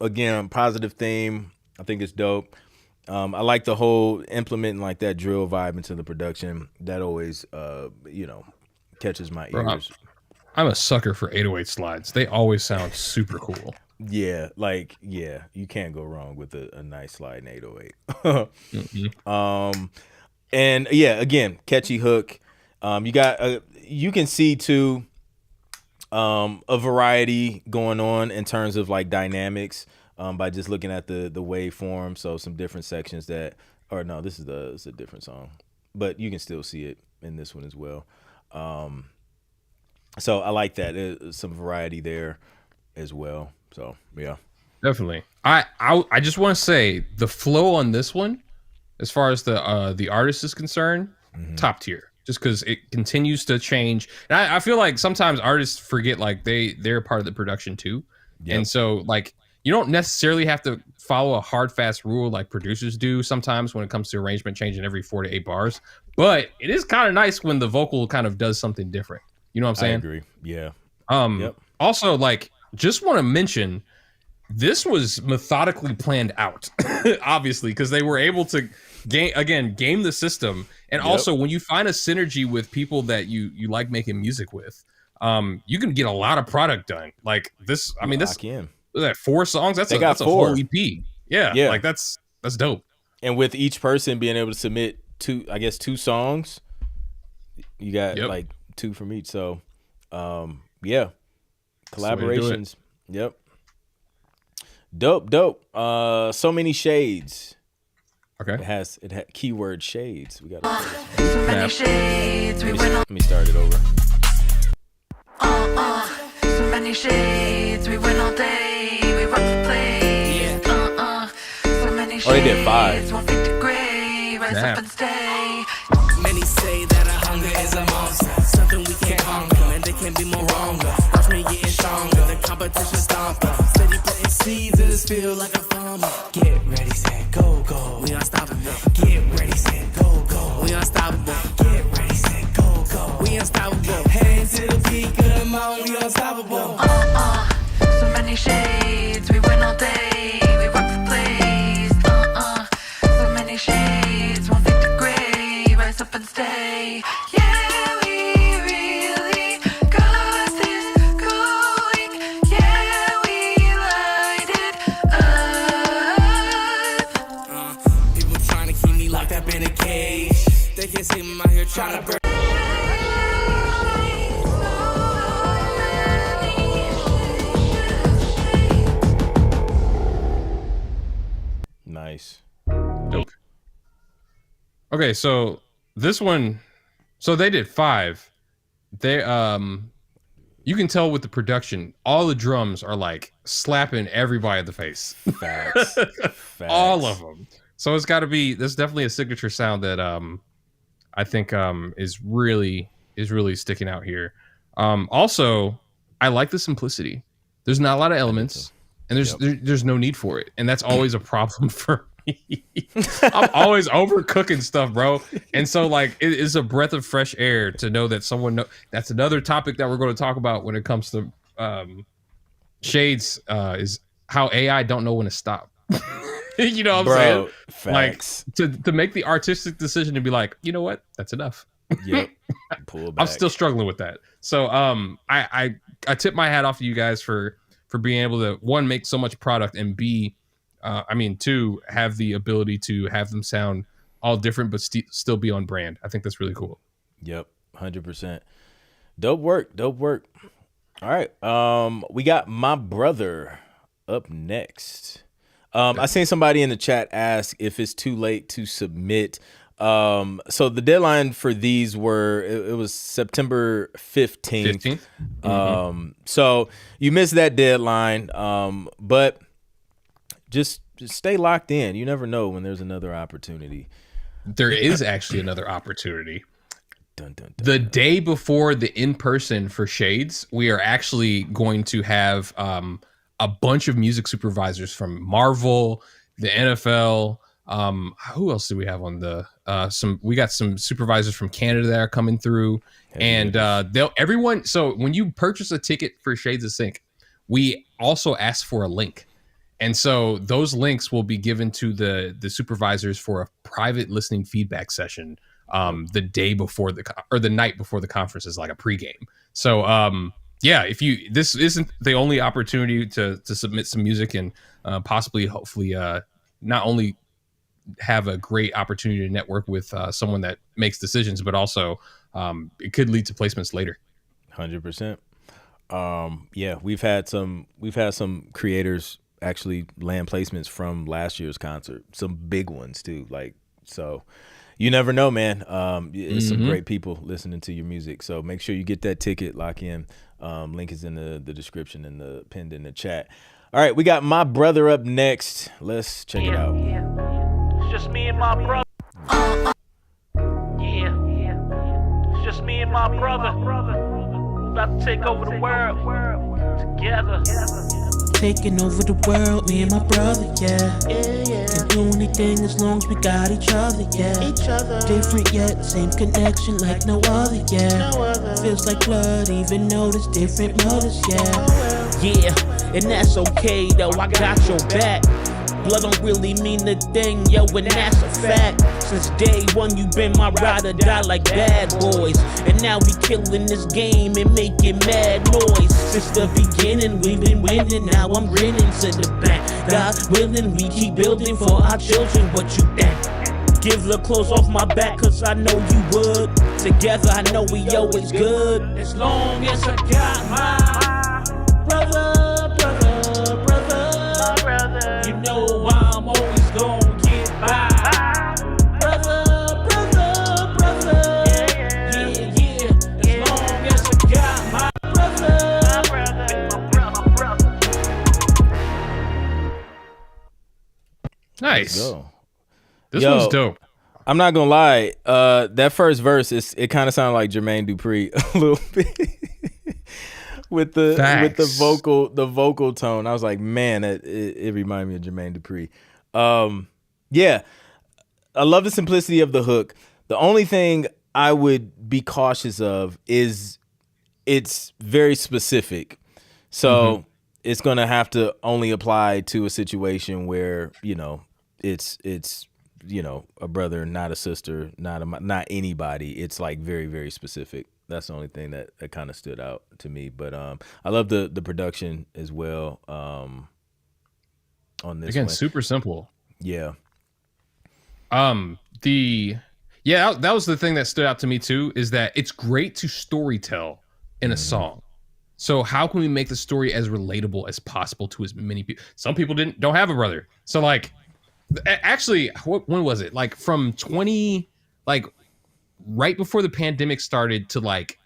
Again, positive theme. I think it's dope. I like the whole implementing like that drill vibe into the production. That always catches my ears.
I'm a sucker for 808 slides. They always sound super cool.
Yeah, you can't go wrong with a nice slide in 808.
Mm-hmm.
And yeah, again, catchy hook. You can see too a variety going on in terms of like dynamics by just looking at the waveform. So some different sections this is a different song, but you can still see it in this one as well. So I like that. There's some variety there as well. So yeah,
definitely. I just want to say the flow on this one, as far as the artist is concerned, top tier. Just because it continues to change, and I feel like sometimes artists forget like they're part of the production too, and so like you don't necessarily have to follow a hard fast rule like producers do sometimes when it comes to arrangement changing every 4 to 8 bars. But it is kind of nice when the vocal kind of does something different. You know what I'm saying?
I agree. Yeah.
Also, like, just want to mention, this was methodically planned out, obviously, because they were able to game the system, and also when you find a synergy with people that you like making music with, you can get a lot of product done. Like this, I mean, this was that 4 songs. That's a whole EP. Yeah, like that's dope.
And with each person being able to submit 2 songs, you got like 2 from each. So, collaborations. Yep. Dope. So Many Shades.
Okay.
It had keyword shades. We got.
So many shades, we went on.
Let me start it over.
So many shades, we went all day, we rock the place. So many shades,
Oh, they did 5.
150 gray, rise up and stay.
Many say that a hunger is a monster, something we can't conquer, and they can be more wronger. Watch me getting stronger, the competition stomper. Steady putting seeds in this field like a farmer. Get ready, set, go, go. We unstoppable. Get ready, set, go, go. We unstoppable. Get ready, set, go, go. We unstoppable. Heading to the peak of the mountain, we unstoppable.
So many shades, we went all day, we rock the place. So many shades, 150 gray, rise up and stay. Yeah, we really got this going. Yeah, we light it up.
People trying to keep me locked up in a cage. They can't see me out here trying to burn.
Nice.
Dope. Okay, so this one, so they did 5. They you can tell with the production, all the drums are like slapping everybody in the face.
Facts.
All of them. So it's got to be. There's definitely a signature sound that I think is really sticking out here. Also, I like the simplicity. There's not a lot of elements, and there's no need for it, and that's always a problem for me. I'm always overcooking stuff, bro, and so like it is a breath of fresh air to know that someone that's another topic that we're going to talk about when it comes to shades is how AI don't know when to stop. You know what I'm saying?
Facts.
Like to make the artistic decision to be like, you know what, that's enough.
Yep. Pull back.
I'm still struggling with that. So I tip my hat off to you guys for being able to, one, make so much product, and B, two, have the ability to have them sound all different but still be on brand. I think that's really cool.
Yep, 100%. Dope work. All right, we got my brother up next. I seen somebody in the chat ask if it's too late to submit. So the deadline for these it was September 15th. So you missed that deadline. But just stay locked in. You never know when there's another opportunity.
There is actually another opportunity.
Dun, dun, dun,
the day before the in-person for Shades, we are actually going to have a bunch of music supervisors from Marvel, the NFL. Who else do we have on the we got some supervisors from Canada that are coming through. And everyone, so when you purchase a ticket for Shades of Sync, we also ask for a link. And so those links will be given to the supervisors for a private listening feedback session the day before the night before the conference, is like a pregame. So yeah, this isn't the only opportunity to submit some music and hopefully not only have a great opportunity to network with someone that makes decisions, but also it could lead to placements later.
100%. Yeah, we've had some creators actually land placements from last year's concert, some big ones too. Like, so you never know, man. It's some great people listening to your music. So make sure you get that ticket, lock in. Link is in the description and pinned in the chat. All right, we got my brother up next. Let's check it out.
It's just me and my brother. Yeah. It's just me and my brother. About to take over the world together.
Taking over the world, me and my brother, yeah. Can do anything as long as we got each other, yeah. Different yet, same connection like no other, yeah. Feels like blood, even though there's different mothers, yeah. Yeah, and that's okay though, I got your back. Blood don't really mean a thing, yo, and that's a fact. Since day one, you been my ride or die like bad boys. And now we killing this game and making mad noise. Since the beginning, we've been winning, now I'm grinning to the back. God willing, we keep building for our children, what you think? Give the clothes off my back, cause I know you would. Together, I know we always good. As long as I got my brother. You know I'm always gonna get by.
Nice.
Let's go.
This one's dope.
I'm not gonna lie. That first verse it kind of sounded like Jermaine Dupri a little bit with the vocal tone. I was like, man, it reminded me of Jermaine Dupri. Yeah, I love the simplicity of the hook. The only thing I would be cautious of is it's very specific. So it's gonna have to only apply to a situation where, you know, it's you know, a brother, not a sister, not anybody. It's like very, very specific. That's the only thing that kind of stood out to me. But I love the production as well. On this
again,
one.
super simple.
Yeah.
That was the thing that stood out to me too, is that it's great to storytell in a song. So how can we make the story as relatable as possible to as many people? Some people don't have a brother. So like, actually, when was it? Like from right before the pandemic started to like,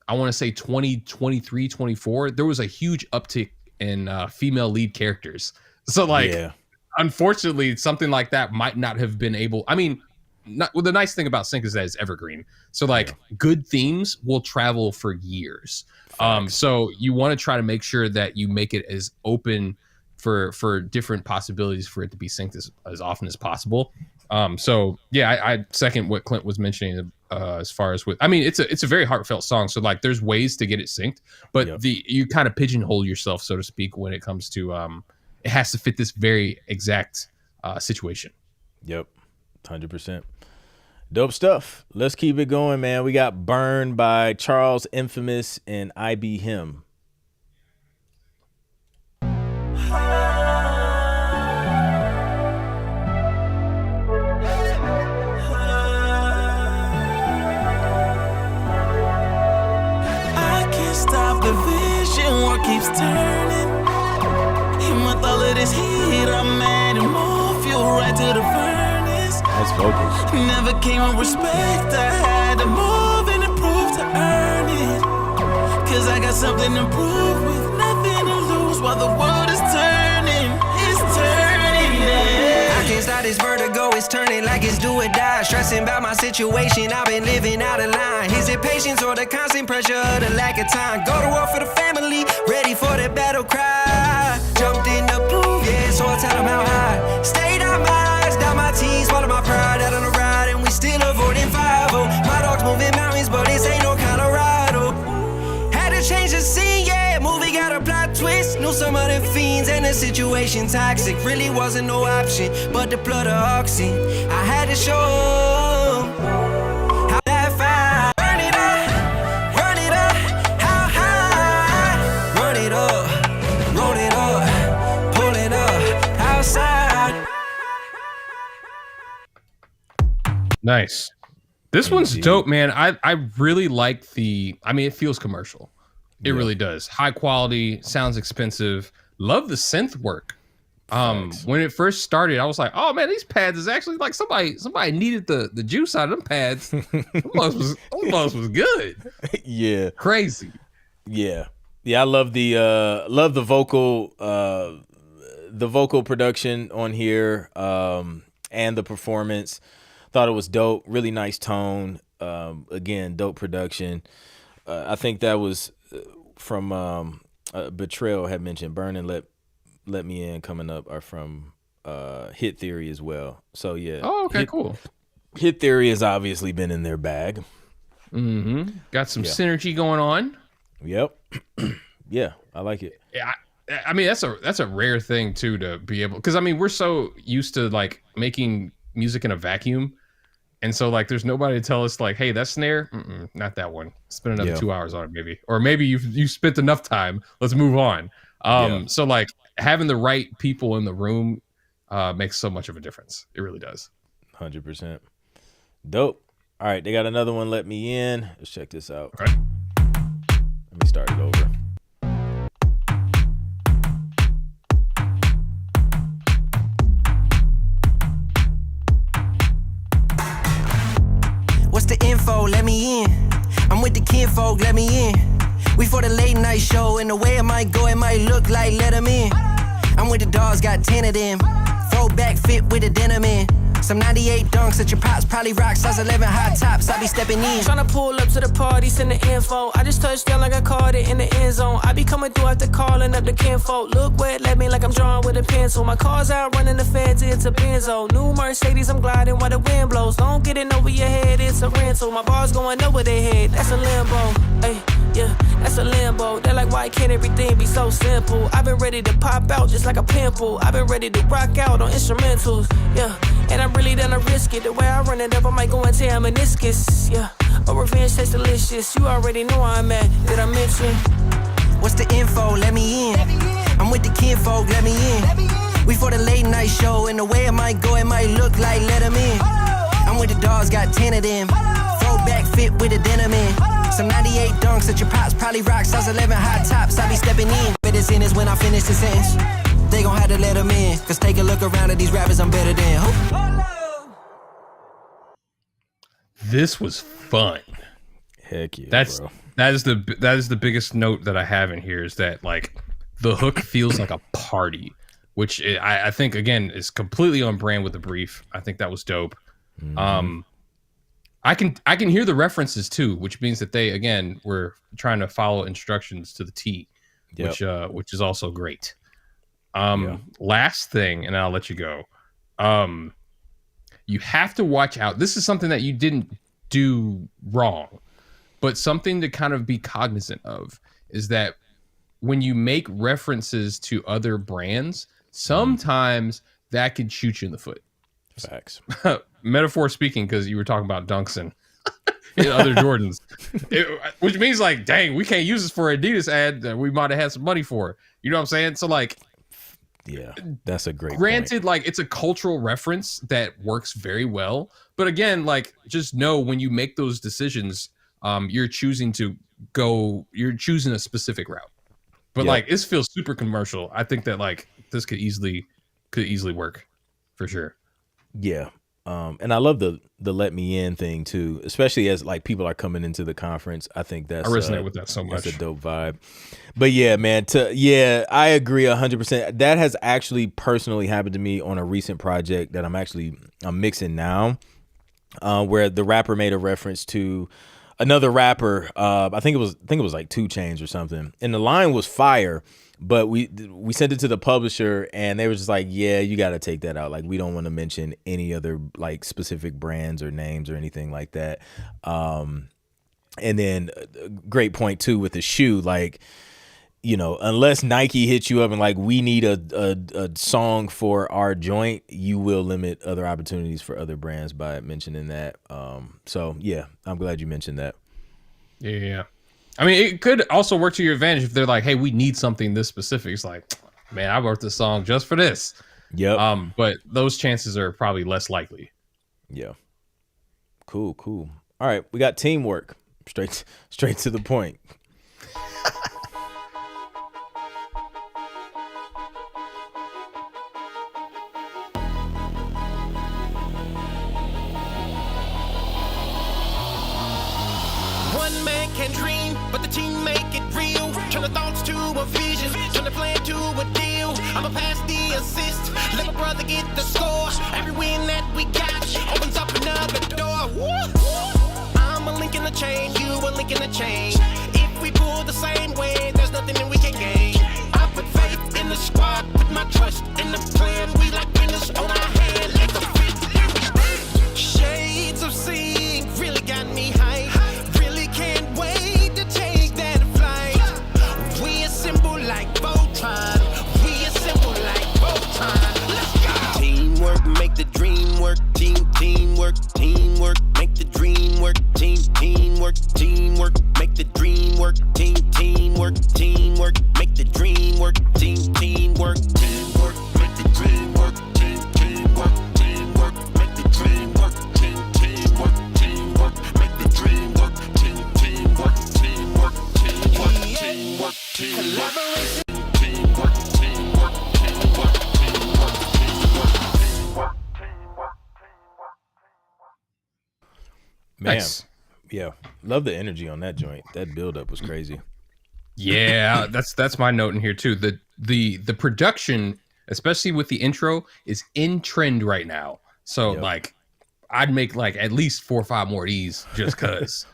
I want to say 2023, 24, there was a huge uptick in female lead characters. So like, unfortunately, something like that might not have been able, I mean, the nice thing about Sync is that it's evergreen. So like good themes will travel for years. So you want to try to make sure that you make it as open for different possibilities for it to be synced as often as possible. So yeah, I second what Clint was mentioning as far as with, I mean, it's a very heartfelt song. So like there's ways to get it synced, but you kind of pigeonhole yourself, so to speak, when it comes to, it has to fit this very exact situation.
Yep. 100%. Dope stuff. Let's keep it going, man. We got Burn by Charles Infamous and IB Him.
Stop the vision, what keeps turning? And with all of this heat, I'm adding more fuel right to the furnace.
That's vocals.
Never came with respect, I had to move and improve to earn it. Cause I got something to prove with nothing to lose while the world is turning. It's turning, yeah.
I can't stop this vertigo, it's turning like it's do or die. Stressing about my situation, I've been living out of line. Is it patience or the constant pressure of the lack of time? Go to war for the family, ready for the battle cry. Jumped in the blue, yeah, so I tell them how high. Stayed out my eyes, down my teens, swallow my pride out on the ride, and we still avoiding 5-0. My dog's moving mountains, but this ain't no Colorado. Had to change the scene, yeah, movie got a plot twist. Knew some of the fiends and the situation toxic. Really wasn't no option, but the blood of oxy. I had to show 'em how that fire. Run it up, how high? Run it up, roll it up, pull it up, outside.
Nice. This one's dope, man. I really like I mean, it feels commercial. It really does. High quality, sounds expensive. Love the synth work. When it first started, I was like, oh man, these pads is actually like somebody needed the juice out of them pads. Almost was good.
Yeah.
Crazy.
Yeah. Yeah, I love the vocal production on here, and the performance. Thought it was dope. Really nice tone. Again, dope production. I think that was from Betrayal had mentioned Burn and Let Me In coming up are from Hit Theory as well. So yeah.
Oh, okay, cool.
Hit Theory has obviously been in their bag.
Mm-hmm. Got some synergy going on.
Yep. Yeah, I like it.
Yeah, I mean that's a rare thing too to be able, because I mean we're so used to like making music in a vacuum, and so like there's nobody to tell us like, hey, that snare, not that one. Spend another 2 hours on it maybe you spent enough time. Let's move on. So like having the right people in the room makes so much of a difference. It really does.
100%. Dope. All right, they got another one. Let Me In. Let's check this out.
Okay.
Let me start it over.
What's the info? Let me in. I'm with the kinfolk, let me in. We for the late night show, and the way it might go, it might look like let them in. I'm with the dogs, got 10 of them. Throwback fit with a denim in. Some 98 dunks at your pops, probably rock size 11 high tops. I be stepping in.
Tryna pull up to the party, send the info. I just touched down like I caught it in the end zone. I be coming through after calling up the kinfolk. Look wet, let me like I'm drawing with a pencil. My car's out running the feds, it's a benzo. New Mercedes, I'm gliding while the wind blows. Don't get it over your head, it's a rental. My bar's going over their head, that's a limbo. Ay, yeah, that's a limbo. They're like, why can't everything be so simple? I've been ready to pop out just like a pimple. I've been ready to rock out on instrumentals, yeah. And I'm really gonna risk it. The way I run it up, I might go and tear a meniscus, yeah. But revenge tastes delicious. You already know where I'm at. Did I mention?
What's the info? Let me in. I'm with the kinfolk, let me in. We for the late night show, and the way it might go, it might look like let them in. I'm with the dogs, got 10 of them. Throwback fit with a denim in. Some 98 dunks at your pops, probably rock size 11 high tops. I be stepping in. Better sin is when I finish the sentence. They gon' have to let them in. Cause take a look around at these rappers, I'm better than.
This was fun.
Heck yeah,
bro. That is the biggest note that I have in here is that like the hook feels like a party, which I think again is completely on brand with the brief. I think that was dope. Mm-hmm. I can hear the references too, which means that they again were trying to follow instructions to the T, which is also great. Last thing, and I'll let you go. You have to watch out. This is something that you didn't do wrong, but something to kind of be cognizant of is that when you make references to other brands, sometimes that could shoot you in the foot.
Facts.
Metaphor speaking, because you were talking about Dunks and other Jordans, which means like, dang, we can't use this for an Adidas ad that we might have had some money for. You know what I'm saying? So like,
yeah, that's a great
granted
point.
Like it's a cultural reference that works very well, but again, like just know when you make those decisions, you're choosing a specific route, but like this feels super commercial. I think that like this could easily work for sure.
Yeah. And I love the let me in thing too, especially as like people are coming into the conference. I think that's
I resonate with that so much.
That's a dope vibe. But yeah, man, I agree 100%. That has actually personally happened to me on a recent project that I'm mixing now, where the rapper made a reference to another rapper. I think it was like 2 Chainz or something, and the line was fire. But we sent it to the publisher, and they were just like, yeah, you got to take that out. Like, we don't want to mention any other like specific brands or names or anything like that. And then great point too with the shoe, like, you know, unless Nike hits you up and like, we need a song for our joint, you will limit other opportunities for other brands by mentioning that. So yeah, I'm glad you mentioned that.
Yeah. I mean, it could also work to your advantage if they're like, hey, we need something this specific. It's like, man, I wrote this song just for this.
Yep.
But those chances are probably less likely.
Yeah. Cool. All right, we got teamwork. Straight to the point.
One man can dream, but the team make it real. Turn the thoughts to a vision, turn the plan to a deal. I'ma pass the assist, let my brother get the score. Every win that we got opens up another door. Woo! I'm a link in the chain, you a link in the chain. If we pull the same way, there's nothing that we can gain. I put faith in the squad, put my trust in the plan. We like winners on our hand, let the fit. Shades of seeing really got me hyped. Can't wait to take that flight. We assemble like Voltron. We assemble like Voltron. Let's go. Teamwork, make the dream work. Teamwork, make the dream work. Teamwork, make the dream work. Teamwork, make the dream work. Teamwork, make the dream work. Teamwork, make the dream work. Teamwork, make the dream work.
Man,
nice.
Yeah, love the energy on that joint. That build up was crazy.
Yeah, that's my note in here too. The production especially with the intro, is in trend right now. So like, I'd make like at least 4 or 5 more of these just cause.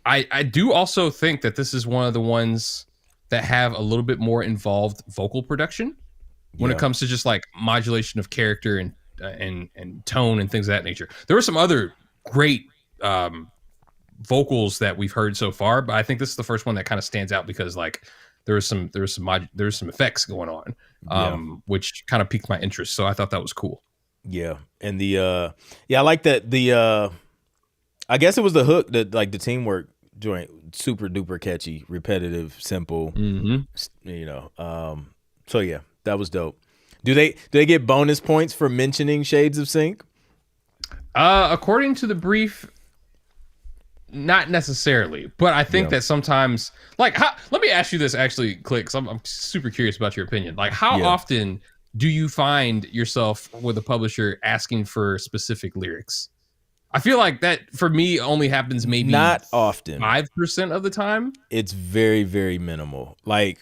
I do also think that this is one of the ones that have a little bit more involved vocal production when it comes to just like modulation of character and tone and things of that nature. There were some other great vocals that we've heard so far, but I think this is the first one that kind of stands out because like there's some effects going on, which kind of piqued my interest. So I thought that was cool.
Yeah, and the I like that the I guess it was the hook that like the teamwork joint, super duper catchy, repetitive, simple. You know, so yeah, that was dope. Do they get bonus points for mentioning Shades of Sync?
According to the brief, not necessarily, but I think that sometimes, like, let me ask you this actually, Click, 'cause I'm super curious about your opinion. Like, how often do you find yourself with a publisher asking for specific lyrics? I feel like that for me only happens maybe
not often,
5% of the time.
It's very, very minimal. Like,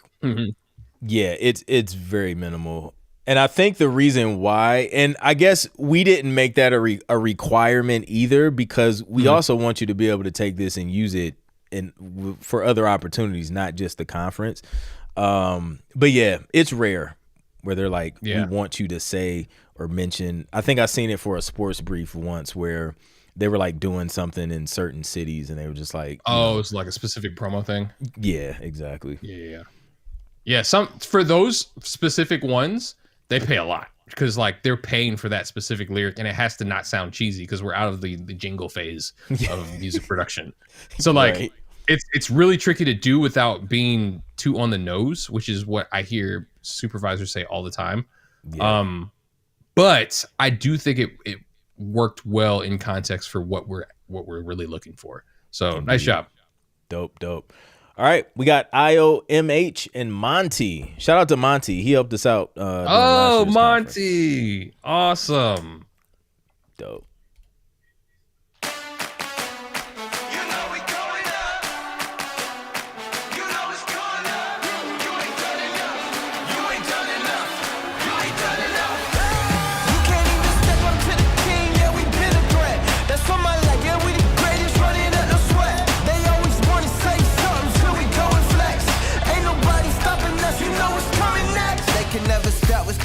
yeah, it's very minimal. And I think the reason why, and I guess we didn't make that a requirement either, because we also want you to be able to take this and use it for other opportunities, not just the conference. But yeah, it's rare where they're like, we want you to say or mention. I think I seen it for a sports brief once where they were like doing something in certain cities and they were just like,
it's like a specific promo thing.
Yeah, exactly.
Yeah. Some for those specific ones, they pay a lot because like they're paying for that specific lyric and it has to not sound cheesy because we're out of the jingle phase of music production. So like it's really tricky to do without being too on the nose, which is what I hear supervisors say all the time. But I do think it worked well in context for what we're really looking for. So nice job.
Dope. All right, we got IOMH and Monty. Shout out to Monty. He helped us out.
Monty. Awesome.
Dope.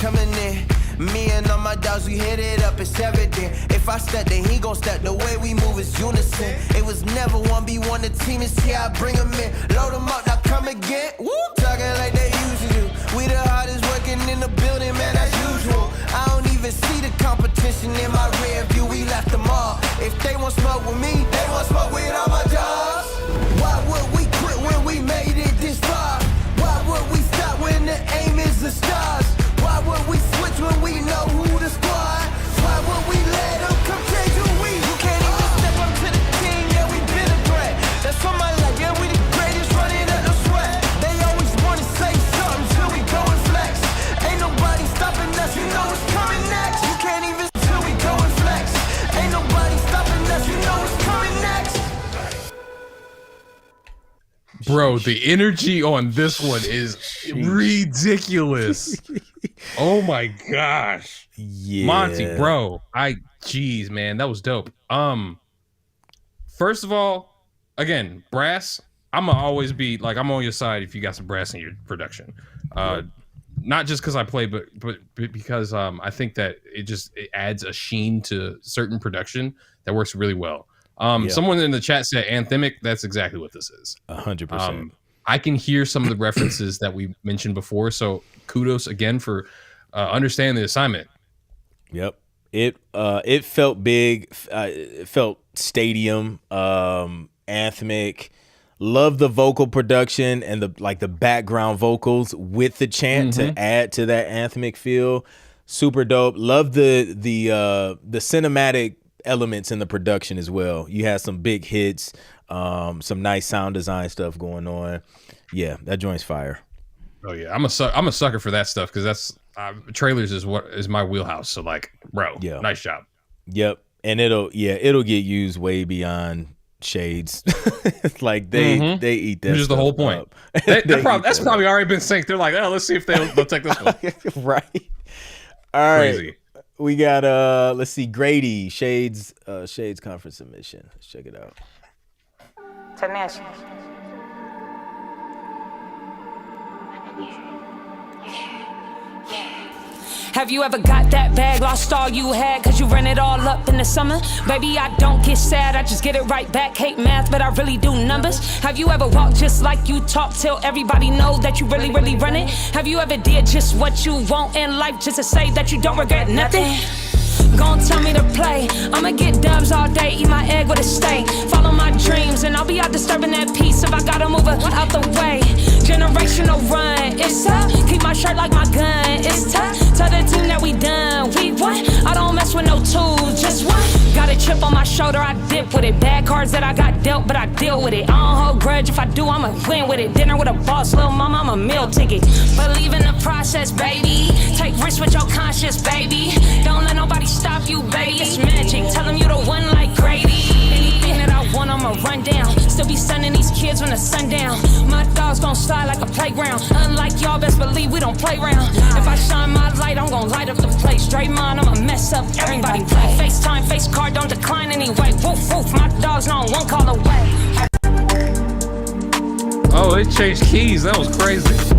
Coming in, me and all my dogs, we hit it up, it's evident. If I step, then he gon' step, the way we move is unison. It was never 1v1, the team is here, I bring them in. Load them up, now come again, woo! Talking like they usually do. We the hardest working in the building, man, as usual. I don't even see the competition in my rear view, we left them all. If they want smoke with me, they want smoke with all my dogs. Why would we quit when we made it this far? Why would we stop when the aim is the stars? Why would we switch when we know who the squad? Why would we let them come change who we? You can't even step up to the king, yeah, we been a threat. That's for my life, yeah, we the greatest, running up no sweat. They always wanna say something till we go and flex. Ain't nobody stopping us, you know it's coming next. You can't even till we go and flex. Ain't nobody stopping us, you know it's coming next.
Bro, the energy on this one is ridiculous. Oh my gosh.
Yeah.
Monty, bro. Jeez, man, that was dope. First of all, again, brass, I'ma always be like, I'm on your side if you got some brass in your production. Not just because I play, but because I think that it adds a sheen to certain production that works really well. Someone in the chat said anthemic. That's exactly what this is.
100%.
I can hear some of the references that we mentioned before. So kudos again for understanding the assignment.
Yep. It felt big. It felt stadium, anthemic. Love the vocal production and the background vocals with the chant to add to that anthemic feel. Super dope. Love the cinematic elements in the production as well. You had some big hits, some nice sound design stuff going on. Yeah, that joint's fire.
Oh yeah, I'm a sucker for that stuff because that's trailers is what is my wheelhouse. So like, bro, nice job.
Yep, and it'll get used way beyond Shades. Like they eat that.
Which is the whole point. That's probably already been synced. They're like, oh, let's see if they'll take this one.
Right. All right.
Crazy.
We got let's see, Grady, Shades conference submission. Let's check it out.
Tenacious.
Have you ever got that bag, lost all you had, cause you ran it all up in the summer? Baby, I don't get sad, I just get it right back. Hate math, but I really do numbers. Have you ever walked just like you talk till everybody know that you really, really run it? Have you ever did just what you want in life just to say that you don't regret nothing? Gon' tell me to play, I'ma get dubs all day, eat my egg with a steak. Follow my dreams and I'll be out disturbing that peace if I gotta move it out the way. Generational run, it's tough, keep my shirt like my gun, it's tough. Tell the team that we done, we won. I don't mess with no tools, just one. Got a chip on my shoulder, I dip with it. Bad cards that I got dealt, but I deal with it. I don't hold grudge, if I do, I'ma win with it. Dinner with a boss, little mama, I'm a meal ticket. Believe in the process, baby. Take risks with your conscience, baby. Don't let nobody stop you, baby. It's magic, tell them you the one like Grady. Anything that I want, I'ma run down. Still be sending these kids when the sun down. My dogs gon' slide like a playground. Unlike y'all, best believe we don't play around. If I shine my light, I'm gon' light up the place. Straight mind, I'ma mess up everybody play. FaceTime, face card, don't decline anyway. Woof, woof, my dogs know I'm one call away.
Oh, it changed keys. That was crazy.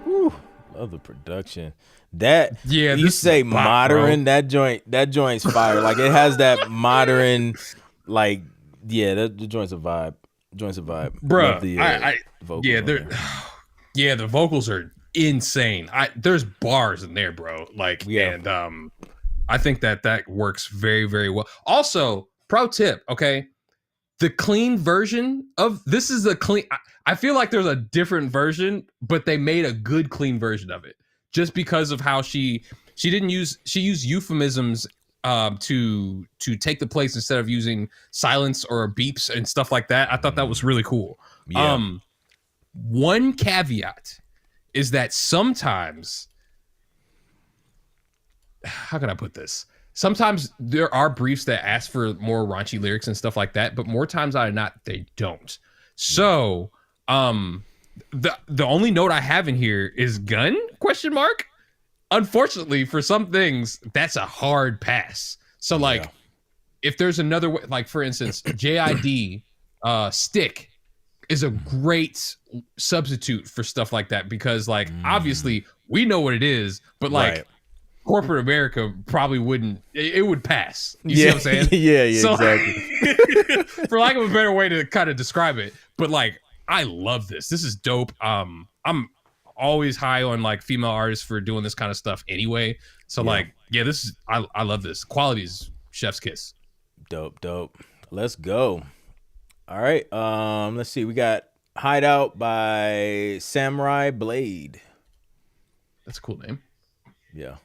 Woo, love the production. That you
this
say
is pop,
modern,
bro.
that joint's fire. Like it has that modern, like the joint's a vibe.
Bro,
Love the, vocals
yeah,
on
they're
there.
the vocals are insane. There's bars in there, bro. Like, and I think that works very, very well. Also, pro tip, okay, the clean version of this is a clean. I feel like there's a different version, but they made a good clean version of it just because of how she used euphemisms to take the place instead of using silence or beeps and stuff like that. I thought that was really cool.
Yeah.
One caveat is that sometimes, how can I put this? Sometimes there are briefs that ask for more raunchy lyrics and stuff like that, but more times than not, they don't. So, the only note I have in here is gun ? Unfortunately, for some things, that's a hard pass. So, like, if there's another way, like for instance, JID stick is a great substitute for stuff like that because, like, obviously we know what it is, but like corporate America probably wouldn't. It would pass. You see what I'm saying?
Yeah,
So,
exactly.
for lack of a better way to kind of describe it, but like, I love this. This is dope. I'm always high on like female artists for doing this kind of stuff anyway. So this is I love this. Quality is chef's kiss.
Dope. Let's go. All right. Let's see. We got Hideout by Samurai Blade.
That's a cool name.
Yeah.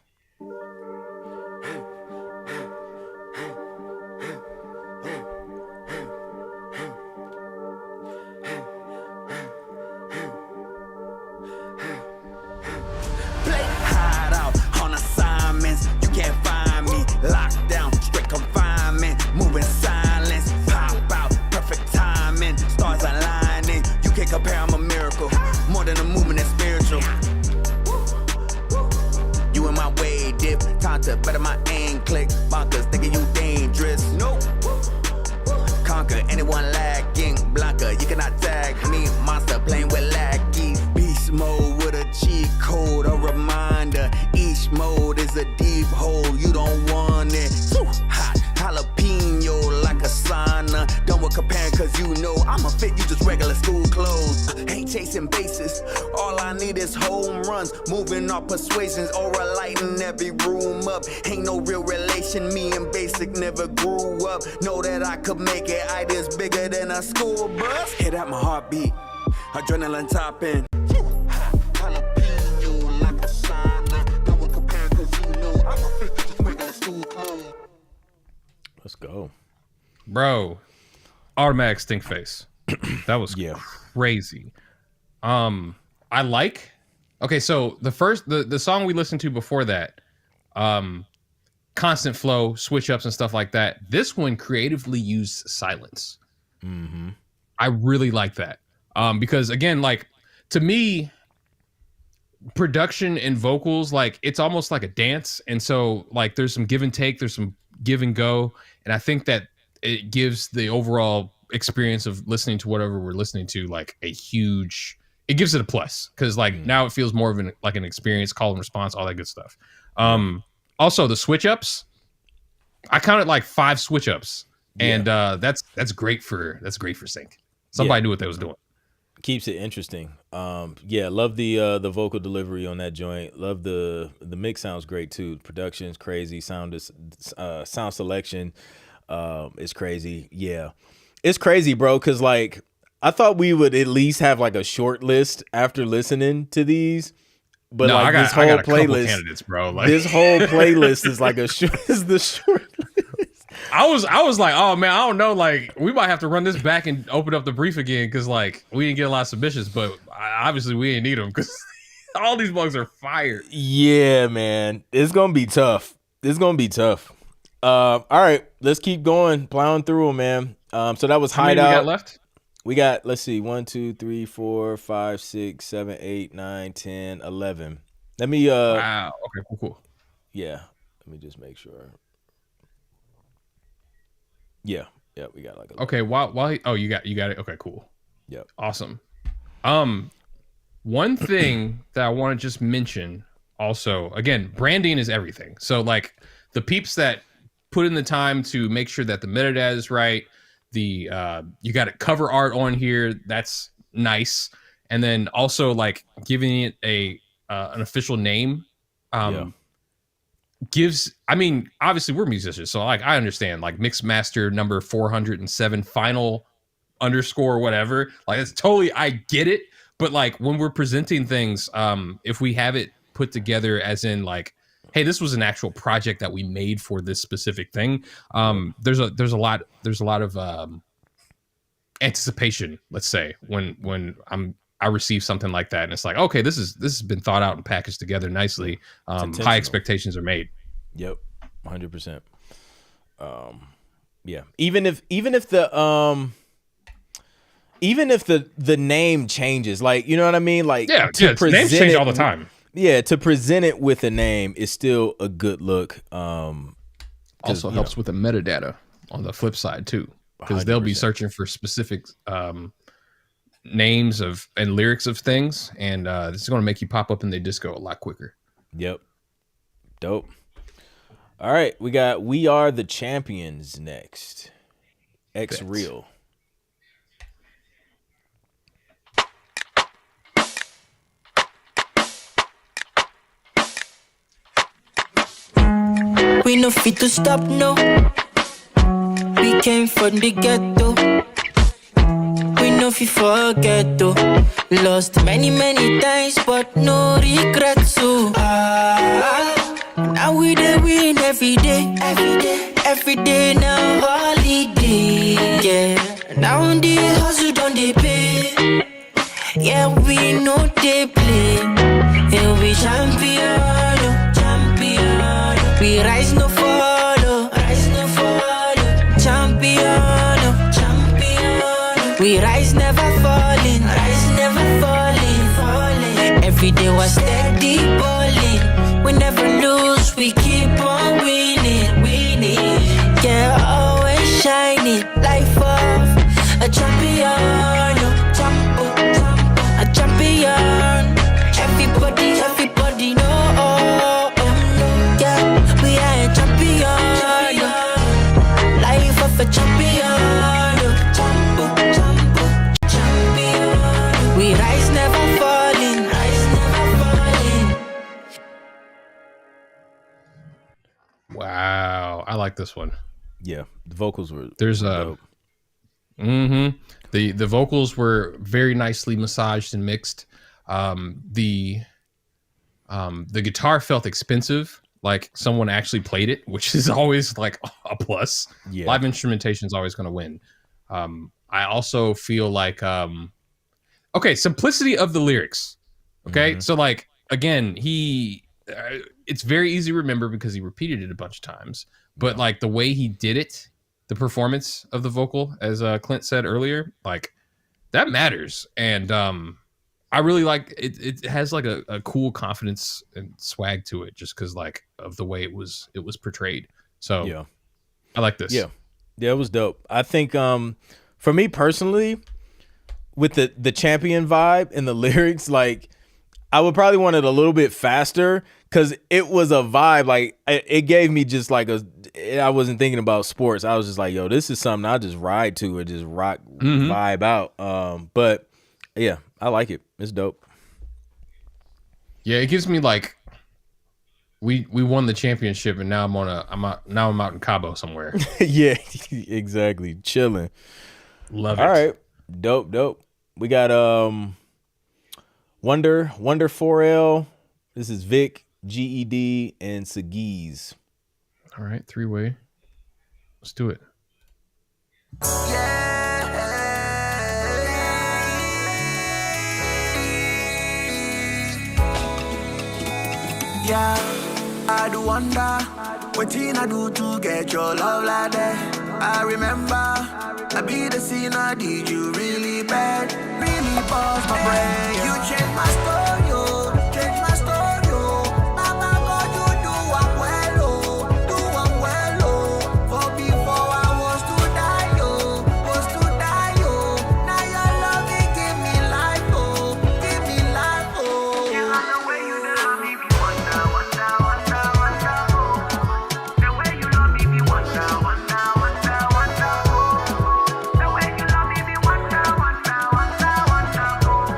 Lockdown, strict confinement, moving silence, pop out, perfect timing, stars aligning. You can't compare, I'm a miracle, more than a movement, it's spiritual. You in my way, dip, time to better my aim, click, bonkers, thinking you dangerous. Nope. Conquer anyone lagging, blocker, you cannot tag me, monster playing with lackeys. Beast mode with a cheat code, a reminder, each mode is a deep hole, you don't want it. Too hot, jalapeno like a sauna. Don't want comparing cause you know I'ma fit you just regular school clothes. Ain't chasing bases, all I need is home runs. Moving off persuasions, aura lighting every room up. Ain't no real relation, me and Basic never grew up. Know that I could make it, ideas bigger than a school bus. Hit at my heartbeat, adrenaline topping.
Let's go.
Bro, automatic stink face. That was crazy. I like. Okay, so the song we listened to before that, constant flow, switch ups and stuff like that. This one creatively used silence.
Mm-hmm.
I really like that. Because again, like to me, production and vocals, like it's almost like a dance. And so like there's some give and take, there's some give and go. And I think that it gives the overall experience of listening to whatever we're listening to like a huge, it gives it a plus. Cause like now it feels more of an experience, call and response, all that good stuff. Also the switch ups, I counted like 5 switch ups. And that's great for sync. Somebody knew what they was doing.
Keeps it interesting. Love the vocal delivery on that joint. Love the mix sounds great too. Production's crazy. Sound selection is crazy. Yeah, it's crazy, bro. Cause like I thought we would at least have like a short list after listening to these. But
no,
like
I
this whole
got a couple
playlist,
candidates, bro. Like
this whole playlist is like is the short list.
I was like, oh man, I don't know. Like, we might have to run this back and open up the brief again because like we didn't get a lot of submissions, but obviously we didn't need them because all these bugs are fire.
Yeah, man, it's gonna be tough. All right, let's keep going, plowing through them, man. So that was
How many
Hideout.
we got left?
We got, let's see, 1, 2, 3, 4, 5, 6, 7, 8, 9, 10, 11. Let me
wow. Okay, cool.
Yeah, let me just make sure. Yeah, we got like 11.
Okay, you got it. Okay, cool.
Yep.
Awesome. One thing that I want to just mention also, again, branding is everything. So like the peeps that put in the time to make sure that the metadata is right, you got a cover art on here, that's nice. And then also like giving it an official name gives, I mean, obviously we're musicians, so like I understand like mix master number 407 final underscore whatever, like it's totally, I get it. But like when we're presenting things, if we have it put together as in like, hey, this was an actual project that we made for this specific thing, there's a lot of anticipation, let's say, when I receive something like that and it's like, okay, this has been thought out and packaged together nicely. High expectations are made.
Yep, 100%. Yeah, even if the name changes, like, you know what I mean, like,
names change all the time.
Yeah, to present it with a name is still a good look.
Also helps with the metadata on the flip side too, because they'll be searching for specific names and lyrics of things, and this is going to make you pop up in the disco a lot quicker.
Yep. Dope. All right, we got We Are the Champions next. X Real.
We no fit to stop, no. We came from the ghetto. We no fit forget, though. Lost many times, but no regrets, so now we dey win every day. Every day now holiday. Yeah, now the hustle done dey pay. Yeah, we know they play. Yeah, we champion, champion. We rise no follow, champion, champion. We rise never falling, Every day we're steady balling. We never lose, we keep on winning. Yeah, always shining, life of a champion, a champion. Everybody know. Yeah, we are a champion. Life of a champion. Champion. We rise never falling.
Wow, I like this one.
Yeah, the vocals were.
There's a. The vocals were very nicely massaged and mixed. The guitar felt expensive, like someone actually played it, which is always like a plus.
Yeah.
Live instrumentation is always going to win. I also feel like simplicity of the lyrics. Okay, so like again, it's very easy to remember because he repeated it a bunch of times. But like the way he did it, the performance of the vocal, as Clint said earlier, like that matters. And I really like it. It has like a cool confidence and swag to it, just because like of the way it was portrayed. So
yeah,
I like this.
Yeah, it was dope. I think for me personally, with the champion vibe and the lyrics, like I would probably want it a little bit faster because it was a vibe. Like it gave me just like I wasn't thinking about sports. I was just like, yo, this is something I just ride to or just rock vibe out. But yeah, I like it. It's dope.
Yeah, it gives me like we won the championship and now I'm out in Cabo somewhere.
Yeah, exactly. Chilling.
Love it.
All right. Dope. We got Wonder 4L. This is Vic, GED, and Sagiz.
All right, 3-way. Let's do it.
Yeah, I do wonder what I do to get your love like that. I remember I be the scene, I did you really bad, really bust my brain. You changed my story, oh, changed my story, oh. Papa God, you do I'm well, oh, do I'm well, oh. For before I was to die, oh, Now your love, it give me life, oh, give me life, oh. You love the way you love me, be wonder, oh. The way you love me, be wonder, oh. The way you love me, be wonder, oh.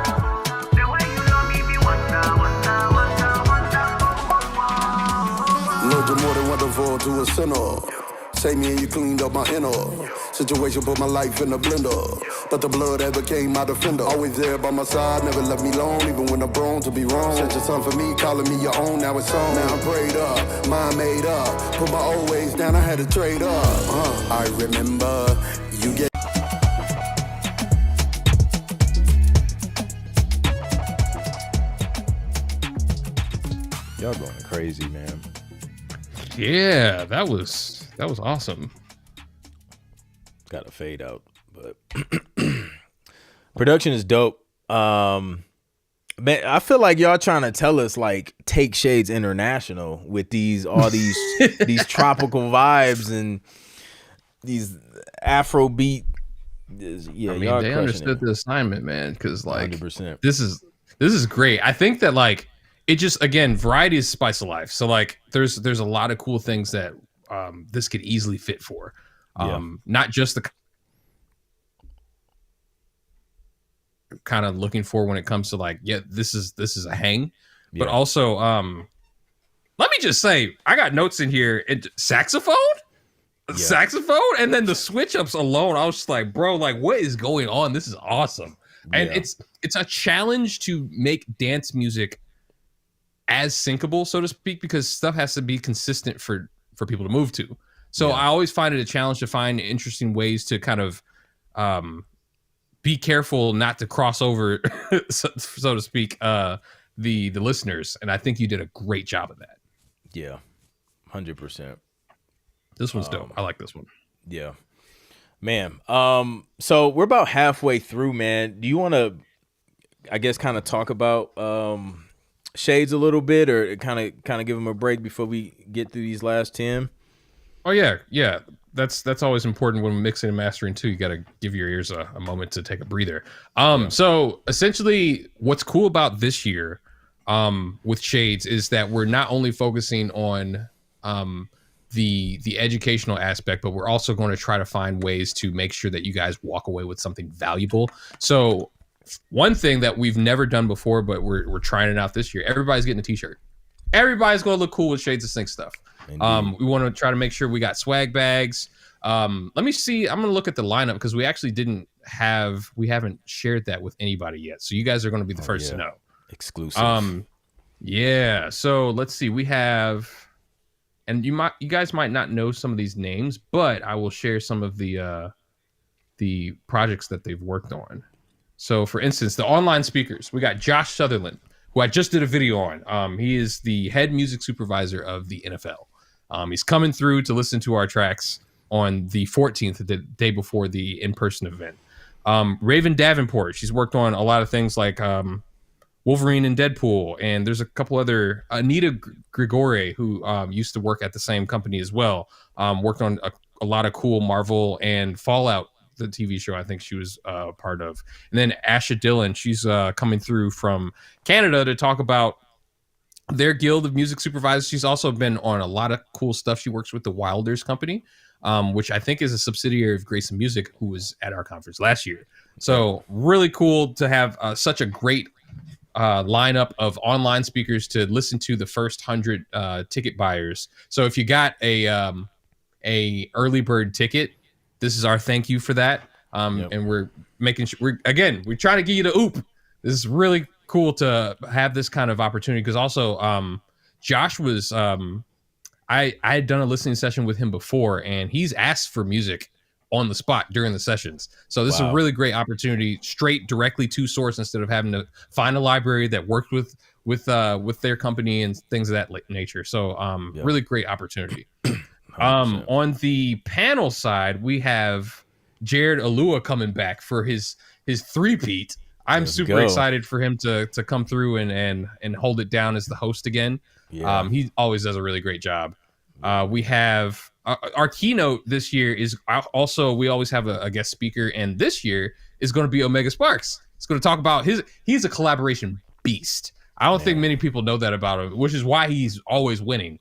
The way you love me, be wonder,
Lord, you're more than wonderful to a sinner. Save me and you cleaned up my inner situation, put my life in a blender. But the blood that became my defender. Always there by my side, never left me alone, even when I'm prone to be wrong. Sent your son for me, calling me your own, now it's on. Now I'm prayed up, mind made up. Put my old ways down, I had to trade up. I remember you get.
Y'all going crazy, man.
Yeah, that was awesome.
Got to fade out, but production is dope. Man, I feel like y'all trying to tell us like take Shades international with all these these tropical vibes and these Afrobeat. Yeah,
I mean,
y'all
they
crushing
understood
it.
the assignment, man, because like
100%.
this is great. I think that like it just, again, variety is spice of life. So like there's a lot of cool things that this could easily fit for. Not just the kind of looking for when it comes to like, yeah, this is a hang, but also let me just say, I got notes in here. Saxophone, and then the switch ups alone. I was just like, bro, like what is going on? This is awesome. And it's a challenge to make dance music as syncable, so to speak, because stuff has to be consistent for people to move to. So I always find it a challenge to find interesting ways to kind of be careful not to cross over, so to speak, the listeners. And I think you did a great job of that.
Yeah, 100%.
This one's dope. I like this one.
Yeah, man. So we're about halfway through, man. Do you want to, I guess, kind of talk about Shades a little bit, or kind of give them a break before we get through these last 10?
Oh yeah. That's always important when mixing and mastering too. You got to give your ears a moment to take a breather. So essentially, what's cool about this year with Shades is that we're not only focusing on the educational aspect, but we're also going to try to find ways to make sure that you guys walk away with something valuable. So one thing that we've never done before, but we're trying it out this year, everybody's getting a t-shirt. Everybody's going to look cool with Shades of Sync stuff. We want to try to make sure we got swag bags. Let me see. I'm going to look at the lineup because we actually we haven't shared that with anybody yet. So you guys are going to be the first to know.
Exclusive.
Yeah. So let's see. We have, and you guys might not know some of these names, but I will share some of the projects that they've worked on. So for instance, the online speakers, we got Josh Sutherland, who I just did a video on. He is the head music supervisor of the NFL. He's coming through to listen to our tracks on the 14th, the day before the in-person event. Raven Davenport, she's worked on a lot of things like Wolverine and Deadpool, and there's a couple other. Anita Grigore, who used to work at the same company as well, worked on a lot of cool Marvel and Fallout, the TV show I think she was part of. And then Asha Dillon, she's coming through from Canada to talk about their guild of music supervisors. She's also been on a lot of cool stuff. She works with the Wilders company, which I think is a subsidiary of Grayson Music, who was at our conference last year. So really cool to have such a great lineup of online speakers to listen to the first 100 ticket buyers. So if you got a early bird ticket, this is our thank you for that. And we're making sure we're trying to give you the oop. This is really cool to have this kind of opportunity, because also Josh was I had done a listening session with him before, and he's asked for music on the spot during the sessions. So this is a really great opportunity, straight directly to source, instead of having to find a library that worked with their company and things of that nature. So really great opportunity. On the panel side, we have Jared Alua coming back for his three-peat. I'm super excited for him to come through and hold it down as the host again. Yeah. He always does a really great job. We have our keynote this year is also, we always have a guest speaker, and this year is going to be Omega Sparks. He's going to talk about he's a collaboration beast. I don't think many people know that about him, which is why he's always winning.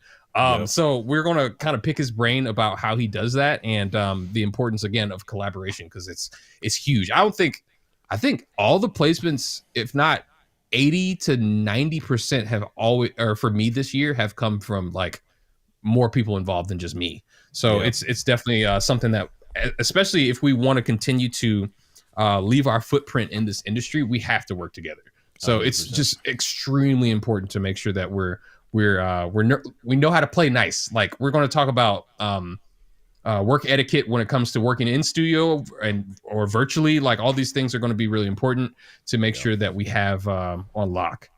So we're going to kind of pick his brain about how he does that, and the importance again of collaboration, because it's huge. I think all the placements, if not 80 to 90%, have always, or for me this year, have come from like more people involved than just me. So it's definitely something that, especially if we want to continue to leave our footprint in this industry, we have to work together. So 100%. It's just extremely important to make sure that we know how to play nice. Like, we're going to talk about work etiquette when it comes to working in studio or virtually. Like, all these things are going to be really important to make sure that we have on lock.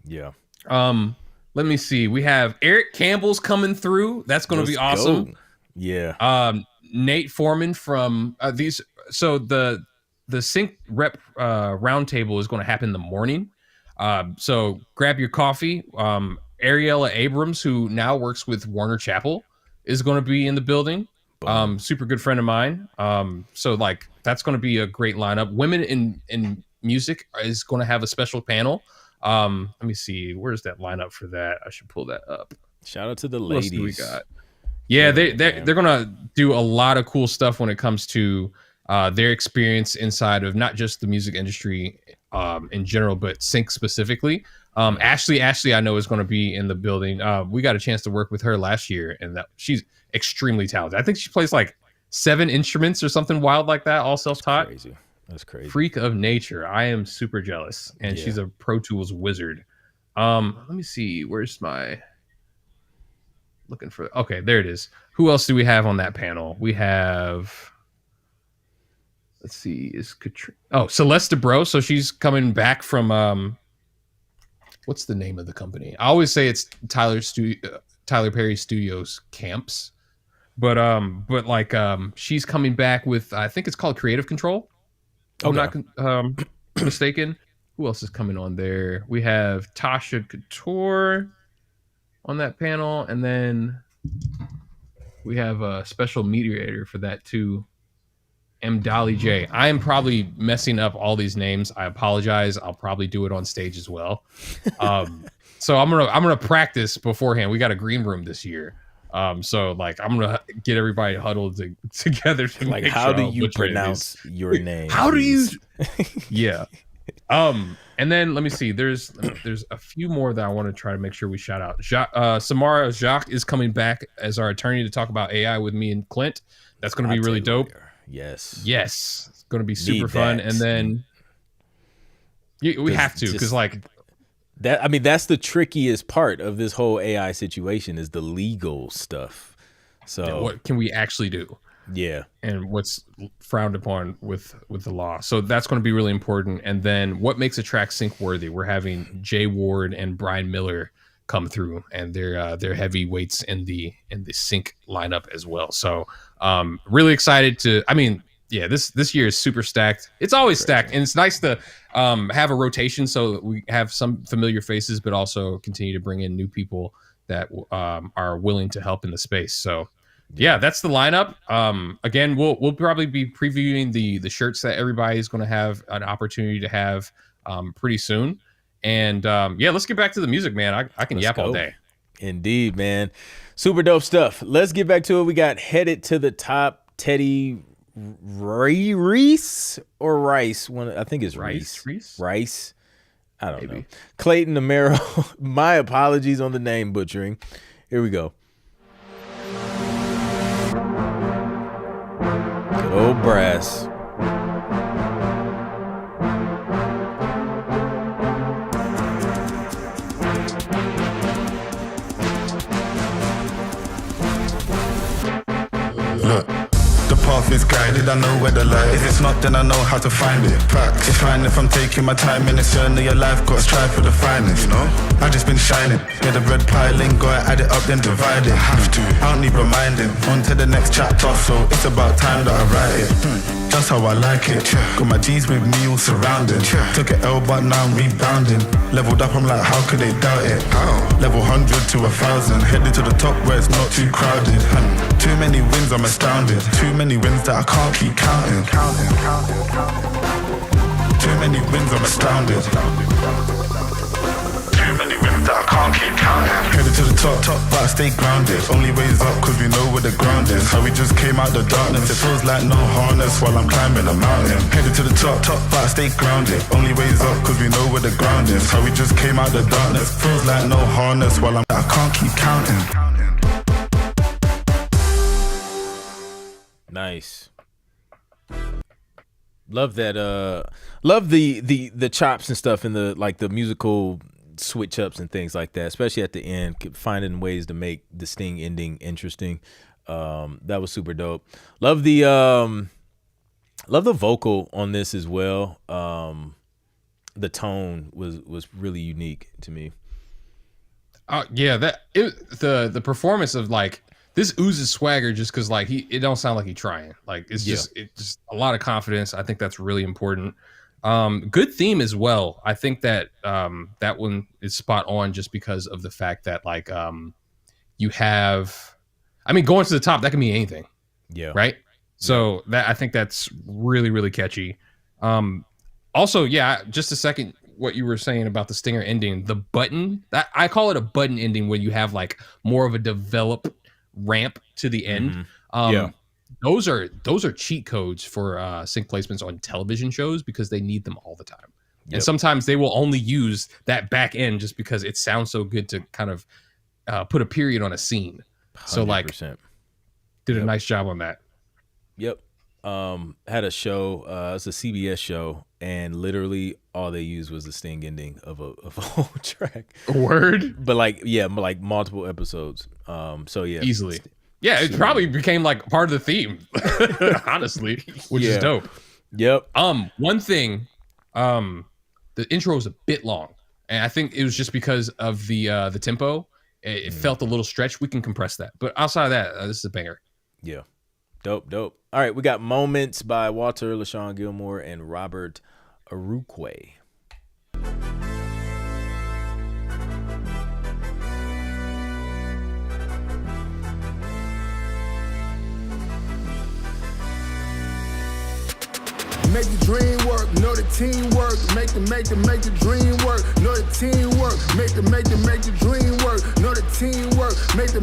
Yeah. Let me see. We have Eric Campbell's coming through. That's going to be awesome. Go. Yeah. Nate Foreman from these. So the Sync Rep roundtable is going to happen in the morning. So grab your coffee. Ariella Abrams, who now works with Warner Chappell, is going to be in the building. Super good friend of mine. So like, that's going to be a great lineup. Women in Music is going to have a special panel. Let me see. Where's that lineup for that? I should pull that up.
Shout out to the ladies.
What else do we got? Yeah, they're gonna do a lot of cool stuff when it comes to their experience inside of not just the music industry in general, but Sync specifically. Ashley, I know, is going to be in the building. We got a chance to work with her last year, and she's extremely talented. I think she plays like 7 instruments or something wild like that, all self-taught.
That's crazy.
Freak of nature. I am super jealous, and she's a Pro Tools wizard. Let me see. Where's my looking for? Okay, there it is. Who else do we have on that panel? We have. Let's see. Is Katrina? Oh, Celeste Bro. So she's coming back from. What's the name of the company? I always say it's Tyler Perry Studios Camps, but like she's coming back with, I think it's called Creative Control. I'm not mistaken. Who else is coming on there? We have Tasha Couture on that panel, and then we have a special mediator for that too, M. Dolly J. I am probably messing up all these names. I apologize. I'll probably do it on stage as well. So I'm gonna practice beforehand. We got a green room this year. So like, I'm gonna get everybody huddled together to
like,
make
how
sure
do you pronounce your name?
How do you? Yeah. And then let me see. There's a few more that I want to try to make sure we shout out. Samara Jacques is coming back as our attorney to talk about AI with me and Clint. That's going to be really dope. Yes. It's going to be super fun. And then we have to, because like
that. I mean, that's the trickiest part of this whole AI situation is the legal stuff. So
what can we actually do?
Yeah.
And what's frowned upon with the law. So that's going to be really important. And then what makes a track sync worthy? We're having Jay Ward and Brian Miller come through, and they're heavyweights in the sync lineup as well. So really excited to. I mean, yeah, this year is super stacked. It's always stacked, and it's nice to have a rotation so that we have some familiar faces, but also continue to bring in new people that are willing to help in the space. So yeah, that's the lineup. Again, we'll probably be previewing the shirts that everybody's going to have an opportunity to have pretty soon. And yeah, let's get back to the music, man. I can yap all day.
Indeed, man. Super dope stuff. Let's get back to it. We got Headed to the Top, Teddy Reese or Rice. I think it's Rice. I don't know. Clayton Amaro. My apologies on the name butchering. Here we go. Good old brass.
Look, the path is guided, I know where the light is. If it's not, then I know how to find it. Facts. It's fine if I'm taking my time in this journey of life, gotta strive for the finest, you know? I just been shining, yeah, the red piling, gotta add it up, then divide it. I have to, I don't need reminding, on to the next chapter, so it's about time that I write it. That's how I like it. Got my G's with me all surrounded. Took an L, but now I'm rebounding. Leveled up, I'm like, how could they doubt it? Level 100 to 1,000. Headed to the top where it's not too crowded. Too many wins, I'm astounded. Too many wins that I can't keep counting. Too many wins, I'm astounded. Too many wins that I can't keep counting. Headed to the top, but I stay grounded. Only ways up, cause we know where the ground is. How we just came out the darkness. It feels like no harness while I'm climbing a mountain. Headed to the top, but I stay grounded. Only ways up, cause we know where the ground is. How we just came out the darkness. Feels like no harness while I can't keep counting.
Nice. Love that. Love the chops and stuff and the musical switch ups and things like that, especially at the end, finding ways to make the Sting ending interesting. That was super dope. Love the vocal on this as well. The tone was really unique to me.
Yeah, the performance of like this oozes swagger just because like it don't sound like he's trying. Like it's just a lot of confidence. I think that's really important. Good theme as well. I think that that one is spot on just because of the fact that like you have, I mean, going to the top, that can mean anything.
Yeah.
Right. So that I think that's really, really catchy. Also, yeah, just a second, what you were saying about the Stinger ending, the button, that I call it a button ending when you have like more of a developed ramp to the end. Those are cheat codes for sync placements on television shows because they need them all the time. And sometimes they will only use that back end just because it sounds so good to kind of put a period on a scene. 100%. So like did a nice job on that.
Yep. Had a show, it's a CBS show, and literally all they used was the Sting ending of a whole track.
Word?
But like multiple episodes. So yeah.
Easily. Yeah, it probably became like part of the theme, honestly, which is dope.
Yep.
One thing, the intro was a bit long, and I think it was just because of the tempo. It felt a little stretched. We can compress that, but outside of that, this is a banger.
Yeah, dope. All right, we got Moments by Walter LaShawn Gilmore and Robert Arukwe.
Make the dream work, know the team work. Make the dream work, know the team work. Make the dream work, know the team work. Make the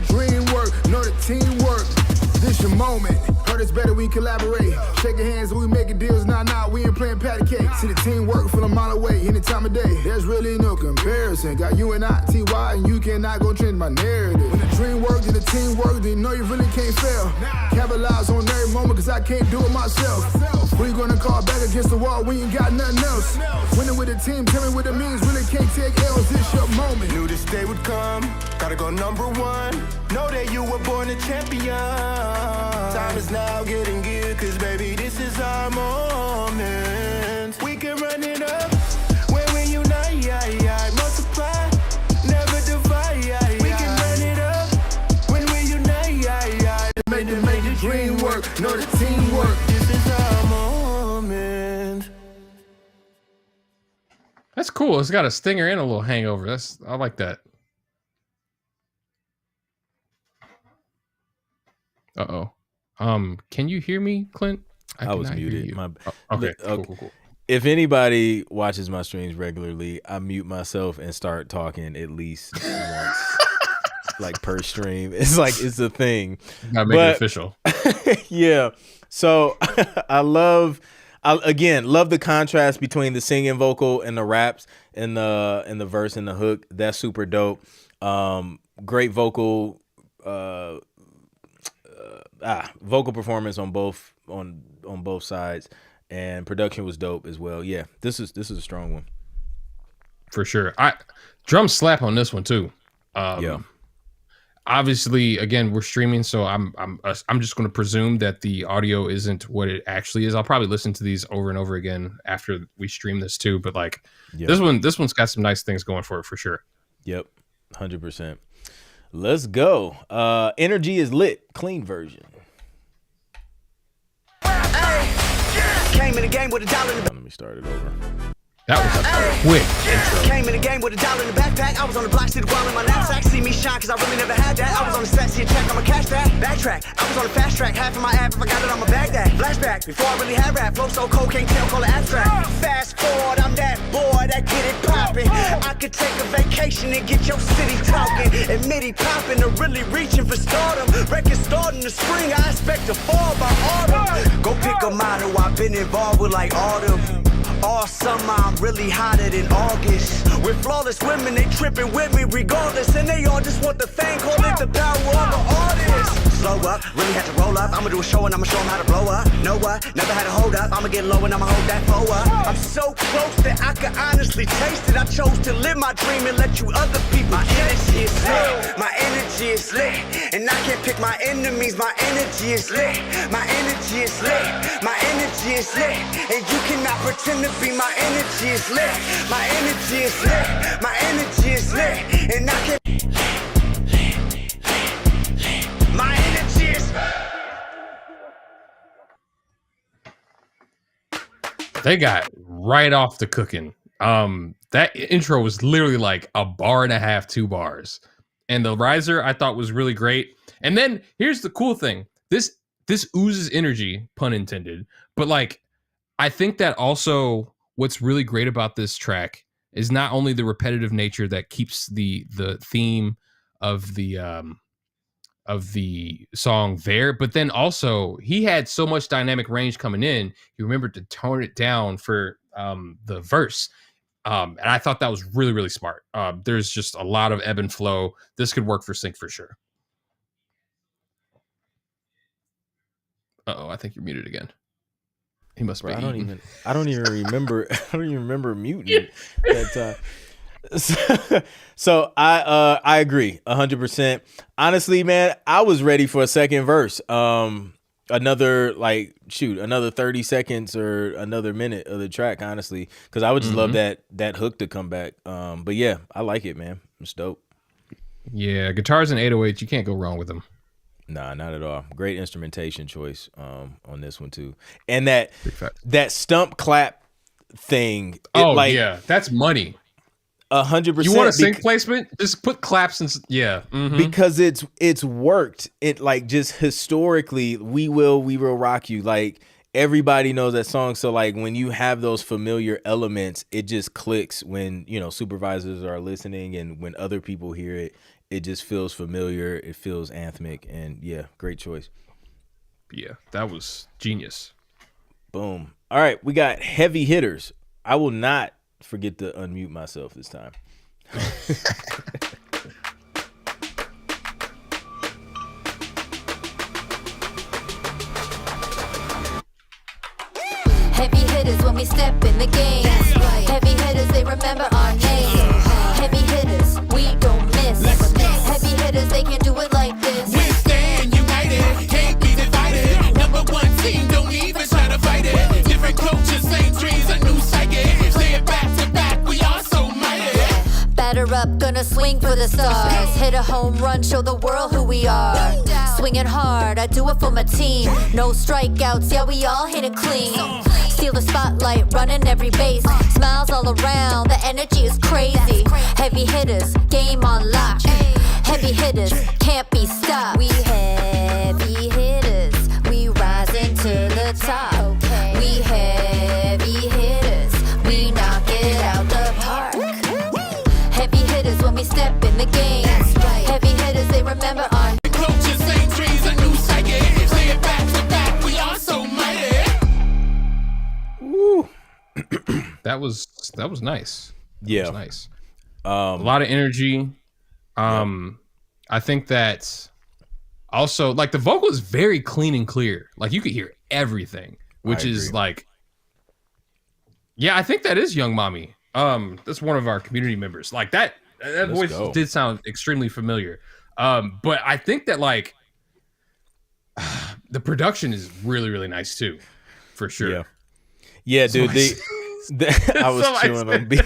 dream work, know the team work. This your moment. Heard it's better we collaborate. Shaking hands when we making deals. Nah, we ain't playing patty cake. See the team work from a mile away, any time of day. There's really no comparison. Got you and I, TY, and you cannot go change my narrative. When the dream work and the team work, then you know you really can't fail. Capitalize on every moment, cause I can't do it myself. Who you gonna call back against the wall when you ain't got nothing else? Winning with the team, tell me what it means. Really can't take L's, this your moment.
Knew this day would come, gotta go number one. Know that you were born a champion. Time is now getting geared, cause baby, this is our moment. We can run it up when we unite, multiply, never divide, We can run it up when we unite, make the dream work, know the teamwork. This is our moment.
That's cool. It's got a stinger and a little hangover. I like that. Uh-oh. Can you hear me, Clint?
I was muted.
Okay.
Look,
Cool.
If anybody watches my streams regularly, I mute myself and start talking at least once, like per stream. It's like it's a thing.
Gotta make it official.
Yeah. So I love the contrast between the singing vocal and the raps and the verse and the hook. That's super dope. Great vocal vocal performance on both sides, and production was dope as well. Yeah, this is a strong one
for sure. Drum slap on this one too.
Yeah.
Obviously, again, we're streaming, so I'm just going to presume that the audio isn't what it actually is. I'll probably listen to these over and over again after we stream this too. But like this one's got some nice things going for it for sure.
Yep, 100%. Let's go. Energy is lit. Clean version.
Came in the game with $1 in the
Let me start it over.
That was a quick intro.
Came in the game with $1 in the backpack. I was on the block, see the wall in my knapsack. See me shine, cause I really never had that. I was on the set, see a check, I'ma cash that. Backtrack, I was on the fast track. Half of my app, if I got it, I'ma bag that. Flashback, before I really had rap. Flow so cold, can't tell, call it abstract. Fast forward, I'm that boy that get it poppin'. I could take a vacation and get your city talking. Admit poppin' or really reaching for stardom. Record starting the spring, I expect to fall by autumn. Go pick a motto I've been involved with like autumn. All summer, I'm really hotter than August. With flawless women, they tripping with me regardless. And they all just want the fame, call it the power of an artist. Slow up, really had to roll up. I'ma do a show and I'ma show them how to blow up. Know what? Never had to hold up. I'ma get low and I'ma hold that flow up. I'm so close that I can honestly taste it. I chose to live my dream and let you other people. My energy is lit. My energy is lit. And I can't pick my enemies. My energy is lit. My energy is lit. My energy is lit. And you cannot pretend to be. My energy is lit. My energy is lit. My energy is lit. And I can't. My energy is.
They got right off the cooking. That intro was literally like a bar and a half, 2 bars. And the riser I thought was really great. And then here's the cool thing. This oozes energy, pun intended. But like, I think that also what's really great about this track is not only the repetitive nature that keeps the theme of the song there, but then also he had so much dynamic range coming in. He remembered to tone it down for the verse. And I thought that was really, really smart. There's just a lot of ebb and flow. This could work for Sync for sure. Uh-oh, I think you're muted again. He must be.
I don't even remember. I don't even remember muting that time. So I agree 100%. Honestly, man, I was ready for a second verse. Another 30 seconds or another minute of the track, honestly, because I would just love that hook to come back. But yeah, I like it, man. It's dope.
Yeah, guitars and 808s, you can't go wrong with them.
Nah, not at all. Great instrumentation choice on this one too. And that stump clap thing.
Yeah, that's money.
100%.
You want a sync placement? Just put claps and
because it's worked. It like just historically, we will rock you. Like everybody knows that song. So like when you have those familiar elements, it just clicks when supervisors are listening and when other people hear it. It just feels familiar. It feels anthemic, and yeah, great choice.
Yeah, that was genius.
Boom. All right, we got heavy hitters. I will not forget to unmute myself this time.
Heavy hitters when we step in the game. Heavy hitters, they remember our name. Heavy hitters, we don't miss. Heavy hitters, they can do it like this.
We stand united, can't be
up, gonna swing for the stars. Hit a home run, show the world who we are. Swinging hard, I do it for my team. No strikeouts, yeah, we all hit it clean. Steal the spotlight, running every base. Smiles all around, the energy is crazy. Heavy hitters, game on lock. Heavy hitters, can't be stopped. We heavy hitters, we rising to the top. We heavy hitters, we knock it out the park. Heavy hitters when we step in the game. Heavy hitters, they remember our
Coaches say trees, a new psyche. Say it back to back, we are so mighty.
Woo.
That was nice.
Yeah,
that was nice. A lot of energy. I think that also like the vocal is very clean and clear. Like you could hear everything, which is like, yeah, I think that is Young Mommy. That's one of our community members. Like that voice did sound extremely familiar. But I think that like the production is really, really nice too, for sure.
Yeah, dude. I was chewing on beat.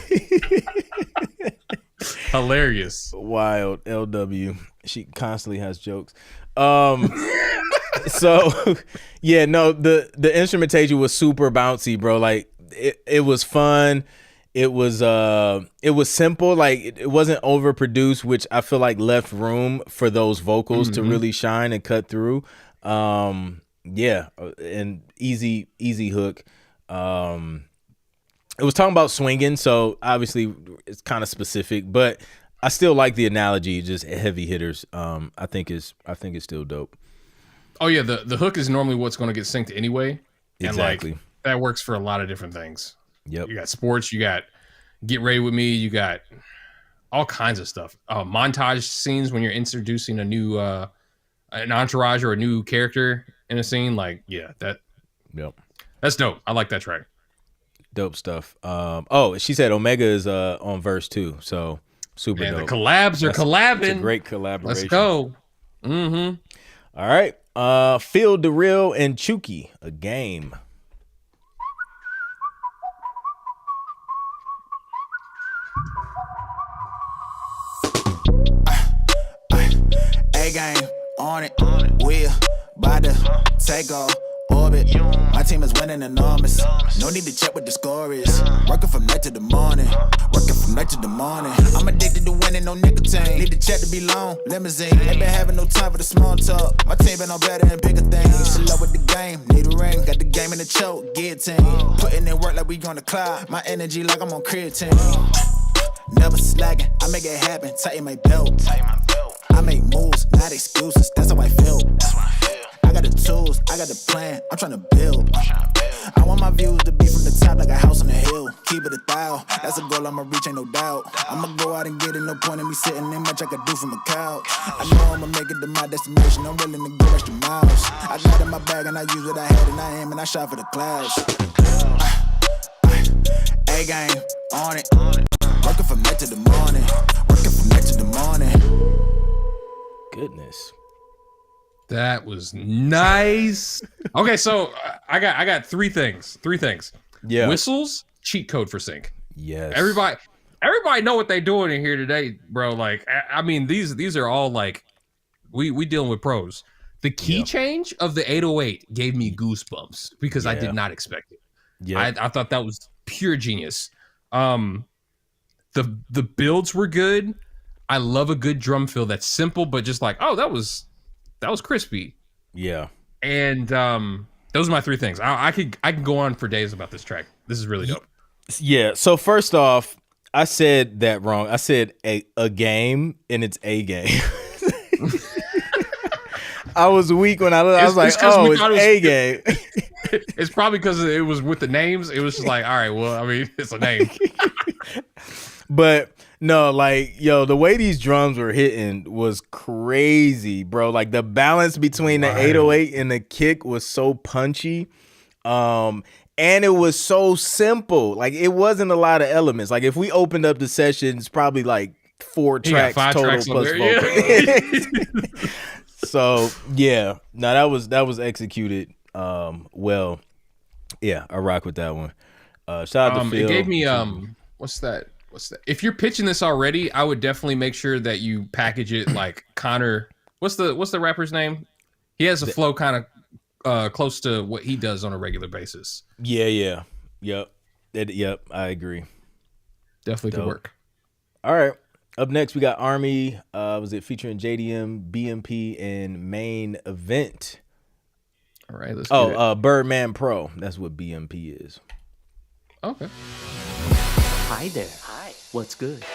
Hilarious.
Wild. LW. She constantly has jokes. So yeah, no, the instrumentation was super bouncy, bro. Like it was fun. It was simple. Like it wasn't overproduced, which I feel like left room for those vocals to really shine and cut through. Yeah, and easy hook. It was talking about swinging, so obviously it's kind of specific, but I still like the analogy. Just heavy hitters. I think it's still dope.
Oh yeah, the hook is normally what's going to get synced anyway.
Exactly.
And like that works for a lot of different things.
Yep.
You got sports, you got Get Ready With Me, you got all kinds of stuff. Montage scenes when you're introducing a new an entourage or a new character in a scene. Like, yeah, that's dope. I like that track.
Dope stuff. Oh, she said Omega is on verse 2, so super dope.
The collabs are collabing.
It's a great collaboration.
Let's go. Mm-hmm.
All right. Feel the Real and Chuki, a game.
A-game, on it, we're about to take off, orbit. My team is winning enormous. No need to check what the score is. Working from night to the morning. I'm addicted to winning, no nicotine. Need to check to be long, limousine. Ain't been having no time for the small talk. My team been on better and bigger things. She love with the game, need a ring. Got the game in the choke, guillotine. Putting in work like we on the cloud. My energy like I'm on creatine. Never slacking, I make it happen. Tighten my belt. I make moves, not excuses. That's how I feel. I got the tools, I got the plan. I'm trying to build. I want my views to be from the top like a house on the hill. Keep it 1,000. That's a goal I'ma reach, ain't no doubt. I'ma go out and get it, no point in me sitting in much I could do from a couch. I know I'ma make it to my destination. I'm willing to go extra miles. I got in my bag and I use what I had and I aim and I shot for the clouds. A-game, on it. Working from night to the morning.
Goodness.
That was nice. Okay, so I got three things.
Yeah.
Whistles, cheat code for sync.
Yes.
Everybody know what they doing in here today, bro. Like, I mean, these are all like, we dealing with pros. The key change of the 808 gave me goosebumps because I did not expect it. Yeah. I thought that was pure genius. The builds were good. I love a good drum fill that's simple, but just like, oh, that was crispy.
Yeah.
And those are my three things. I can go on for days about this track. This is really dope.
Yeah. So first off, I said that wrong. I said a game, and it's a game. I was weak when I was like, oh, it's a game.
It's probably because it was with the names. It was just like, all right, well, I mean, it's a name.
But no, like, yo, the way these drums were hitting was crazy, bro. Like the balance between the 808 and the kick was so punchy. And it was so simple. Like it wasn't a lot of elements. Like if we opened up the session, it's probably like 4 tracks total
tracks
plus vocal.
Yeah.
So yeah, no, that was executed well. Yeah, I rock with that one. Shout out to Phil.
It gave me what's that what's that? If you're pitching this already, I would definitely make sure that you package it like Connor. What's the rapper's name? He has a flow kind of close to what he does on a regular basis.
Yeah. Yep. I agree.
Definitely could work.
All right. Up next, we got Army. Was it featuring JDM, BMP, and Main Event?
All right. Let's get it.
Birdman Pro. That's what BMP is.
Okay.
Hi there. Hi. What's good?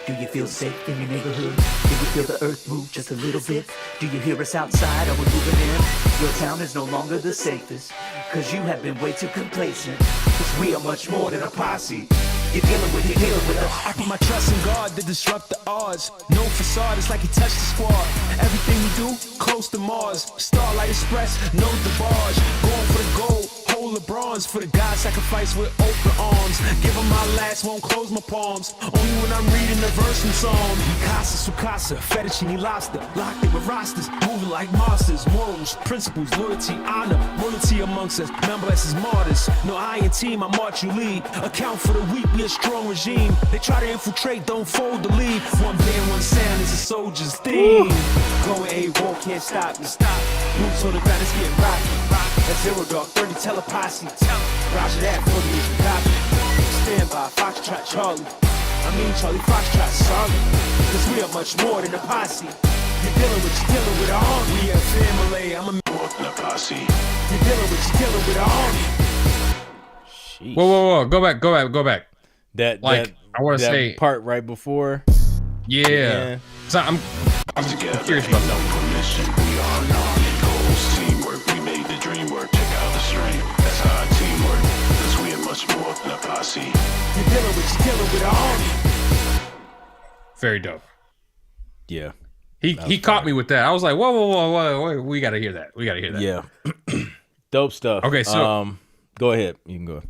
Do you feel safe in your neighborhood? Do you feel the earth move just a little bit? Do you hear us outside? Are we moving in? Your town is no longer the safest, cause you have been way too complacent. Cause we are much more than a posse. You're dealing with us.
I put my trust in God to disrupt the odds. No facade, it's like he touched the squad. Everything we do, close to Mars. Starlight Express, no barrage. Going for the gold, hold the bronze. For the God sacrifice with open arms. Give him my last, won't close my palms. Only when I'm reading the verse from Psalm. Casa, Sukasa, fettuccine lobster. Locked in with rosters, moving like monsters. Morals, principles, loyalty, honor. Royalty amongst us, none bless as martyrs. No iron team, I march you lead. Account for the weak, we a strong regime. They try to infiltrate, don't fold the lead. One band, one sound is a soldier's theme. Going A-War, can't stop me. Boots on the ground, it's getting rocky. That's Zero Dog, 30 teleposse. Roger that, 40 is the copy. Stand by, Foxtrot Charlie. I mean Charlie Foxtrot, sorry. Cause we are much more than a posse. You're dealing with an army. We a family, I'm a more than a posse. You're dealing with an army.
Whoa. Go back.
That
I want to say
part right before.
Yeah. So I'm curious about that.
We are non-goals, teamwork. We made the dream work. Check out the strength. That's how our team work. Cause we are much more than a posse.
You're dealing with an army.
Very dope.
Yeah.
He caught me with that. I was like, whoa. We gotta hear that.
Yeah. Dope stuff.
Okay, so
go ahead. You can go.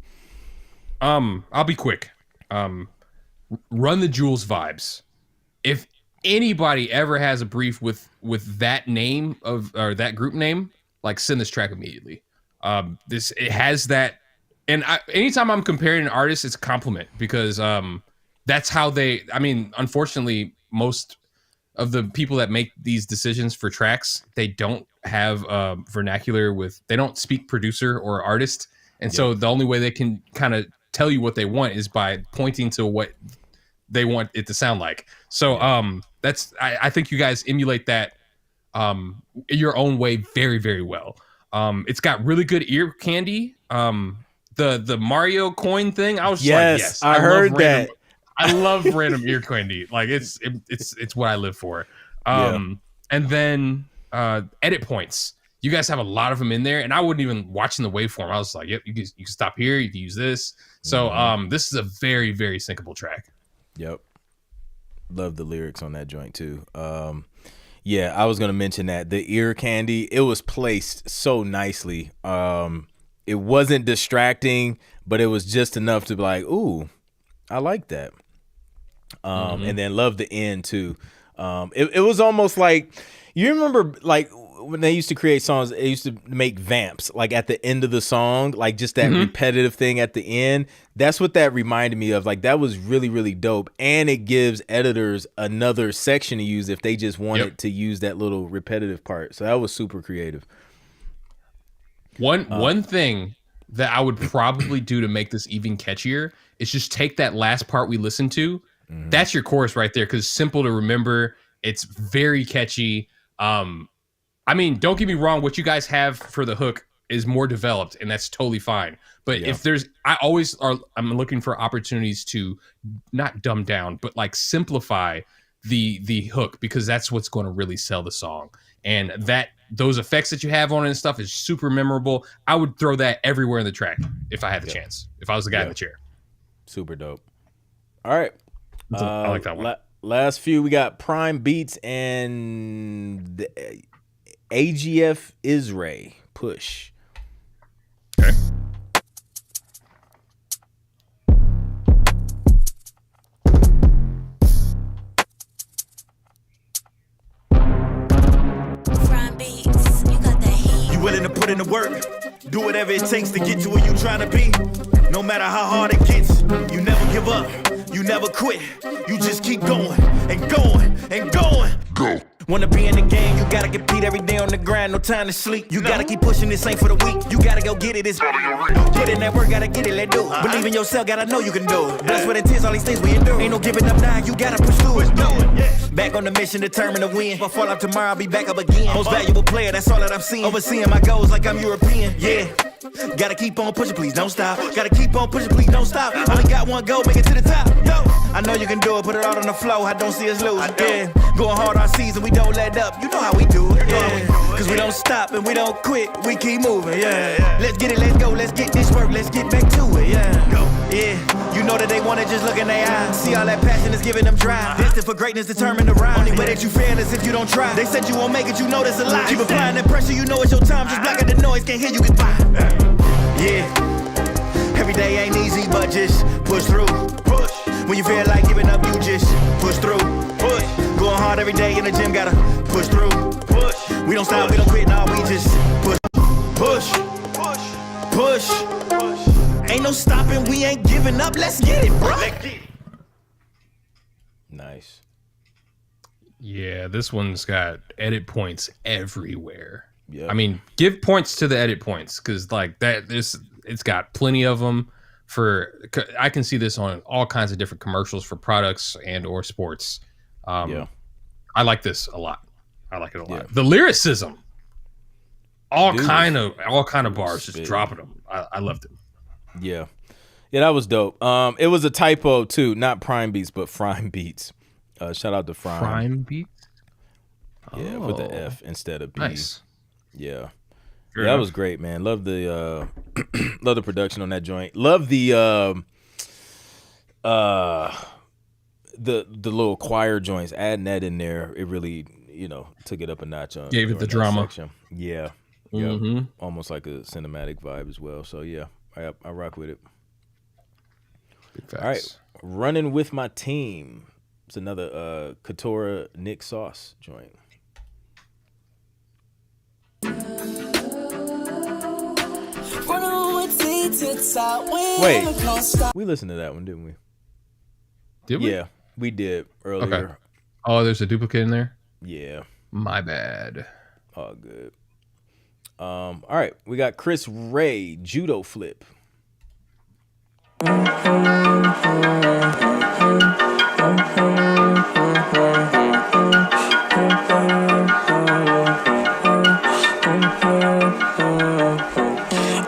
I'll be quick. Run the Jewels vibes. If anybody ever has a brief with that name or that group name, like send this track immediately. It has that, and anytime I'm comparing an artist, it's a compliment because that's how they. I mean, unfortunately, most of the people that make these decisions for tracks, they don't have vernacular they don't speak producer or artist, and so the only way they can kind of tell you what they want is by pointing to what they want it to sound like. So that's I think you guys emulate that your own way very, very well. It's got really good ear candy. The Mario coin thing, I was just like, yes,
I heard that.
I love random ear candy. Like it's what I live for. And then edit points. You guys have a lot of them in there, and I wasn't even watching the waveform. I was like, yep, you can stop here, you can use this. So this is a very, very syncable track.
Yep. Love the lyrics on that joint too. Yeah, I was gonna mention that. The ear candy, it was placed so nicely. It wasn't distracting, but it was just enough to be like, ooh, I like that. And then love the end too. It was almost like, you remember like when they used to create songs, they used to make vamps like at the end of the song, like just that repetitive thing at the end. That's what that reminded me of. Like that was really, really dope. And it gives editors another section to use if they just wanted to use that little repetitive part. So that was super creative.
One thing that I would probably do to make this even catchier is just take that last part we listened to. That's your chorus right there, because it's simple to remember. It's very catchy. I mean, don't get me wrong. What you guys have for the hook is more developed, and that's totally fine. But if I'm looking for opportunities to not dumb down, but like simplify the hook, because that's what's going to really sell the song. And those effects that you have on it and stuff is super memorable. I would throw that everywhere in the track if I had the chance. If I was the guy in the chair.
Super dope. All right.
I like that one.
Last few, we got Prime Beats and the AGF Isray Push.
Okay.
You willing to put in the work, do whatever it takes to get to where you trying to be. No matter how hard it gets, you never give up. You You never quit. You just keep going and going and going. Go. Wanna be in the game, you gotta compete every day on the grind, no time to sleep. You gotta keep pushing, this ain't for the weak. You gotta go get it, it's put in that work, gotta get it, let do it. Believe in yourself, gotta know you can do it. Blood, sweat, and tears, all these things we endure. Ain't no giving up now, you gotta push through it. Back on the mission, determined to win. If I fall out tomorrow, I'll be back up again. Most valuable player, that's all that I'm seeing. Overseeing my goals like I'm European, yeah. Gotta keep on pushing, please don't stop. Gotta keep on pushing, please don't stop. Only got one goal, make it to the top. Yo, I know you can do it, put it all on the flow. I don't see us losing, yeah. Going hard all season, we don't let up. You know how we do it, yeah. Cause we don't stop and we don't quit, we keep moving, yeah. Let's get it, let's go, let's get this work, let's get back to it, yeah. Yeah, you know that they wanna just look in their eyes. See all that passion is giving them drive. Destined for greatness, determined to rise. Only way that you fail is if you don't try. They said you won't make it, you know that's a lie. Keep applying that pressure, you know it's your time. Just block out the noise, can't hear you goodbye. Yeah, every day ain't easy, but just push through. Push. When you feel like giving up, you just push through. Push. Going hard every day in the gym, gotta push through. Push. We don't stop, we don't quit, nah, we just push. Push. Push. Push. Ain't no stopping, we ain't giving up, let's get it, bro.
Nice.
Yeah, this one's got edit points everywhere.
Yeah.
I mean, give points to the edit points because like that, it's got plenty of them. I can see this on all kinds of different commercials for products and or sports.
Yeah,
I like this a lot. I like it a lot.
Yeah.
The lyricism, all
Dude,
kind of bars, just dropping them. I loved it.
Yeah, that was dope. It was a typo too, not Prime Beats, but Frime Beats. Shout out to Frime.
Prime Beats.
Yeah, with the F instead of B.
Nice.
Yeah.
Fair
That
enough.
was great, man. Love the love the production on that joint. Love the little choir joints. Adding that in there, it really, took it up a notch on.
Gave it the
during that
drama.
section. Yeah.
Mhm.
Yep. Almost like a cinematic vibe as well. So yeah, I rock with it. All right. Running with my team. It's another Katora Nick Sauce joint. Wait, we listened to that one, didn't we?
Did we?
Yeah, we did earlier.
Okay. Oh, there's a duplicate in there?
Yeah.
My bad.
All good. All right, we got Chris Ray, Judo Flip.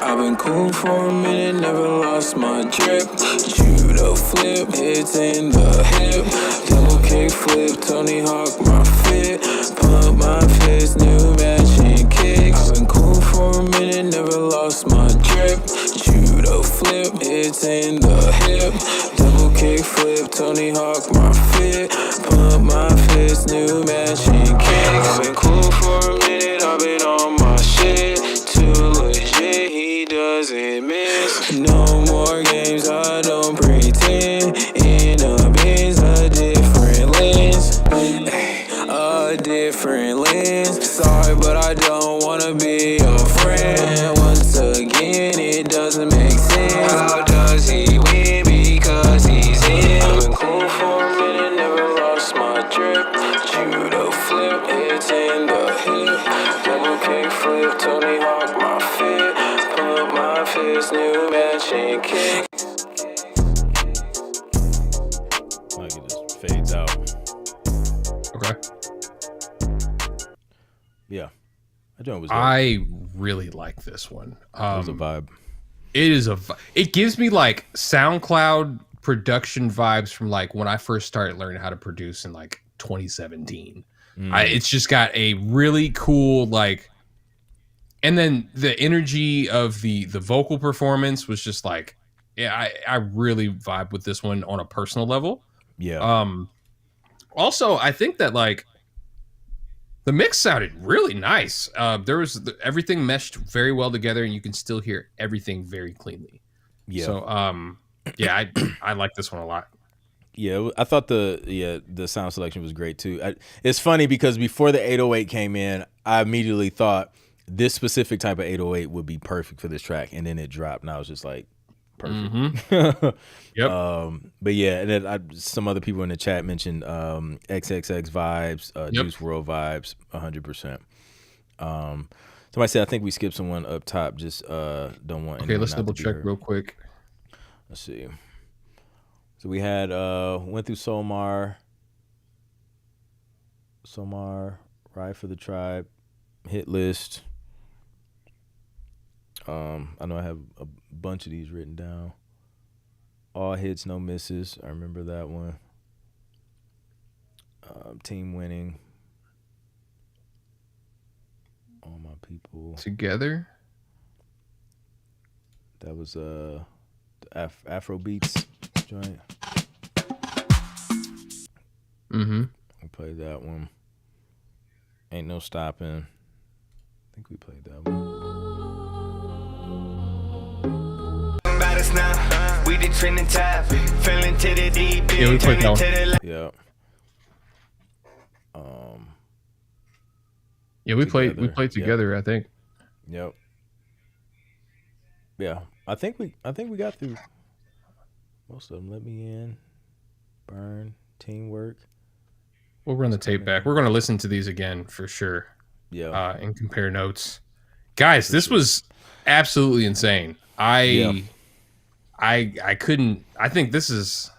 I've been cool for a minute, never lost my drip. Judo flip, hits in the hip. Double kick flip, Tony Hawk, my fit. Pump my fist, new matching kicks. I've been cool for a minute, never lost my drip. Judo flip, hits in the hip. Double kick flip, Tony Hawk, my fit. Pump my fist, new matching kicks. I've been cool for a minute, I've been on my shit. Too legit, he doesn't miss. No more games, I don't pretend. In a Benz, a different lens. A different lens. Sorry, but I don't wanna be your friend. Once again, it doesn't make sense. How does he win? Because he's in. I've been cool for a minute, never lost my drip. Judo flip, it's in the hip. Double kick flip, Tony Hawk, my fit. Pump my fist, new matching kick.
Like it just fades out.
Okay.
Yeah, that joint was dope.
I really like this one.
It was a vibe.
It is it gives me like SoundCloud production vibes from like when I first started learning how to produce in like 2017. It's just got a really cool like, and then the energy of the vocal performance was just like, yeah, I really vibe with this one on a personal level.
Yeah.
Also, I think that like the mix sounded really nice. There was everything meshed very well together, and you can still hear everything very cleanly.
Yeah.
So, yeah, I like this one a lot.
Yeah, I thought the sound selection was great too. It's funny because before the 808 came in, I immediately thought this specific type of 808 would be perfect for this track, and then it dropped, and I was just like, perfect.
Yep.
But yeah, and then some other people in the chat mentioned XXX vibes, Juice WRLD vibes, 100%. Somebody said I think we skipped someone up top. Just don't want.
Okay, let's double check real quick.
Let's see. So we had went through Somar, Ride for the Tribe, Hit List. I know I have a bunch of these written down. All hits, no misses. I remember that one. Team winning. All my people
together.
That was the Afro Beats joint.
Mm-hmm.
We played that one. Ain't No Stopping. I think we played that one.
We the trending topic, feeling to the deep.
Yeah, we played that one.
Yeah.
Yeah, we played together. I think.
Yep. Yeah, I think we got through most of them. Let Me In, Burn, Teamwork.
We'll run the tape back. We're going to listen to these again for sure.
Yeah.
And compare notes. Guys, this was absolutely insane. I couldn't. I think this is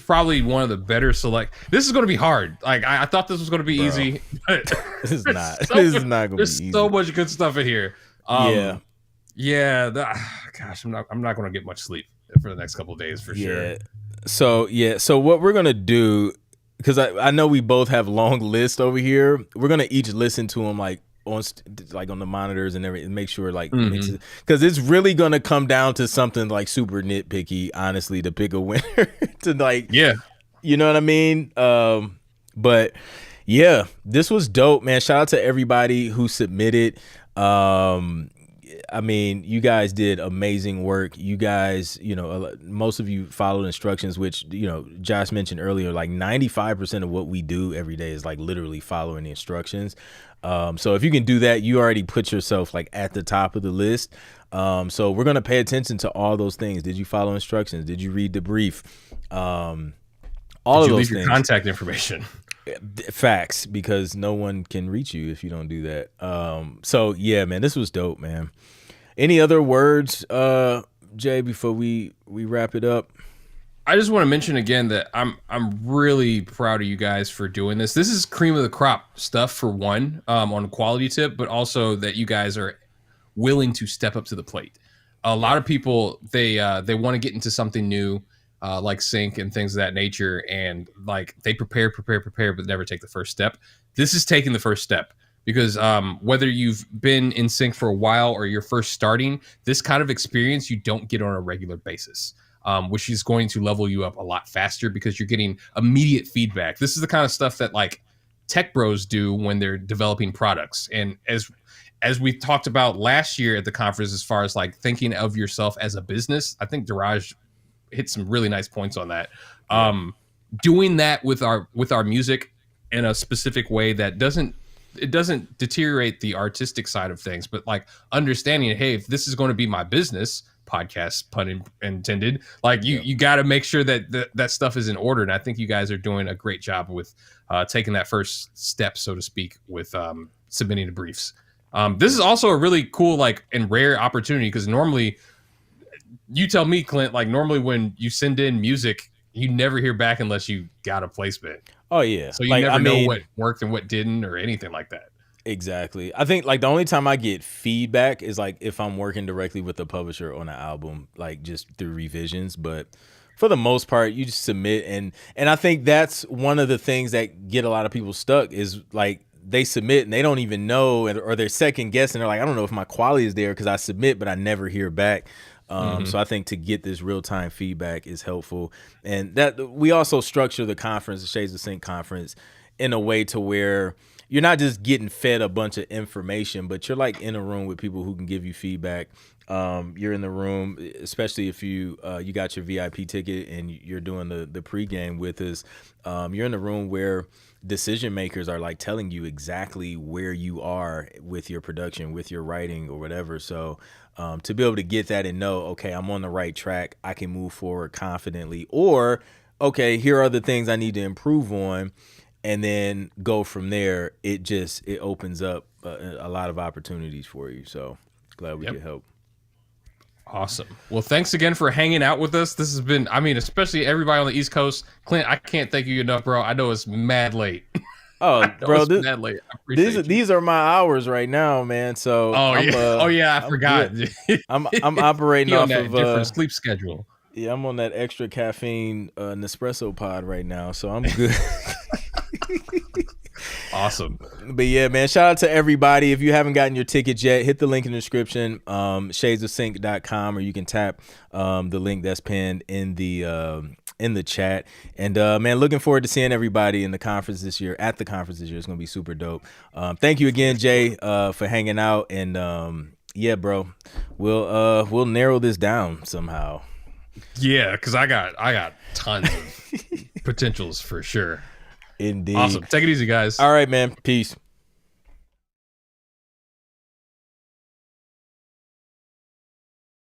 probably one of the better select. This is going to be hard. Like I thought this was going to be easy. But
this is not. This is not going to be easy.
There's so much good stuff in here.
Yeah.
Gosh, I'm not going to get much sleep for the next couple of days for sure.
So what we're gonna do, because I know we both have long lists over here. We're gonna each listen to them like on the monitors and everything, make sure because it's really gonna come down to something like super nitpicky, honestly, to pick a winner. You know what I mean? But yeah, this was dope, man. Shout out to everybody who submitted. I mean, you guys did amazing work. You guys, most of you followed instructions, which, Josh mentioned earlier, like 95% of what we do every day is like literally following the instructions. So if you can do that, you already put yourself like at the top of the list. So we're going to pay attention to all those things. Did you follow instructions? Did you read the brief? All
Did
of
you
those
leave
things.
your contact information?
Facts, because no one can reach you if you don't do that. So yeah, man, this was dope, man. Any other words, Jay, before we wrap it up?
I just want to mention again that I'm really proud of you guys for doing this. This is cream of the crop stuff for one, on a quality tip, but also that you guys are willing to step up to the plate. A lot of people they want to get into something new, like sync and things of that nature, and like they prepare, but never take the first step. This is taking the first step. Because whether you've been in sync for a while or you're first starting, this kind of experience you don't get on a regular basis, which is going to level you up a lot faster because you're getting immediate feedback. This is the kind of stuff that like tech bros do when they're developing products. And as we talked about last year at the conference, as far as like thinking of yourself as a business, I think Daraj hit some really nice points on that. Doing that with our music in a specific way that doesn't deteriorate the artistic side of things, but like understanding, hey, if this is going to be my business podcast, pun intended, like you got to make sure that stuff is in order. And I think you guys are doing a great job with taking that first step, so to speak, with submitting the briefs. This is also a really cool, like, and rare opportunity, because normally, you tell me, Clint, like normally when you send in music, you never hear back unless you got a placement.
Oh yeah.
So you never know what worked and what didn't or anything like that.
Exactly. I think like the only time I get feedback is like if I'm working directly with the publisher on an album, like just through revisions. But for the most part, you just submit, and I think that's one of the things that get a lot of people stuck is like they submit and they don't even know, or they're second guessing. They're like, I don't know if my quality is there because I submit, but I never hear back. So I think to get this real-time feedback is helpful. And that we also structure the conference, the Shades of Sync conference, in a way to where you're not just getting fed a bunch of information, but you're like in a room with people who can give you feedback. You're in the room, especially if you got your VIP ticket and you're doing the pregame with us. You're in the room where decision makers are like telling you exactly where you are with your production, with your writing or whatever. So to be able to get that and know, okay, I'm on the right track. I can move forward confidently, or okay, here are the things I need to improve on, and then go from there. It opens up a lot of opportunities for you. So glad we could help.
Awesome. Well, thanks again for hanging out with us. This has been, I mean, especially everybody on the East Coast. Clint, I can't thank you enough, bro. I know it's mad late.
Oh, bro,
mad late. I appreciate you.
These are my hours right now, man. So
I forgot.
I'm operating off
that
of
different sleep schedule.
Yeah, I'm on that extra caffeine Nespresso pod right now, so I'm good.
Awesome.
But yeah, man, shout out to everybody. If you haven't gotten your tickets yet, hit the link in the description, shadesofsync.com, or you can tap the link that's pinned in the chat. And man, looking forward to seeing everybody in the conference this year. At the conference this year, it's gonna be super dope. Thank you again, Jay, for hanging out. And yeah, bro, we'll narrow this down somehow.
Yeah, because I got tons of potentials for sure.
Indeed.
Awesome. Take it easy, guys.
All right, man. Peace.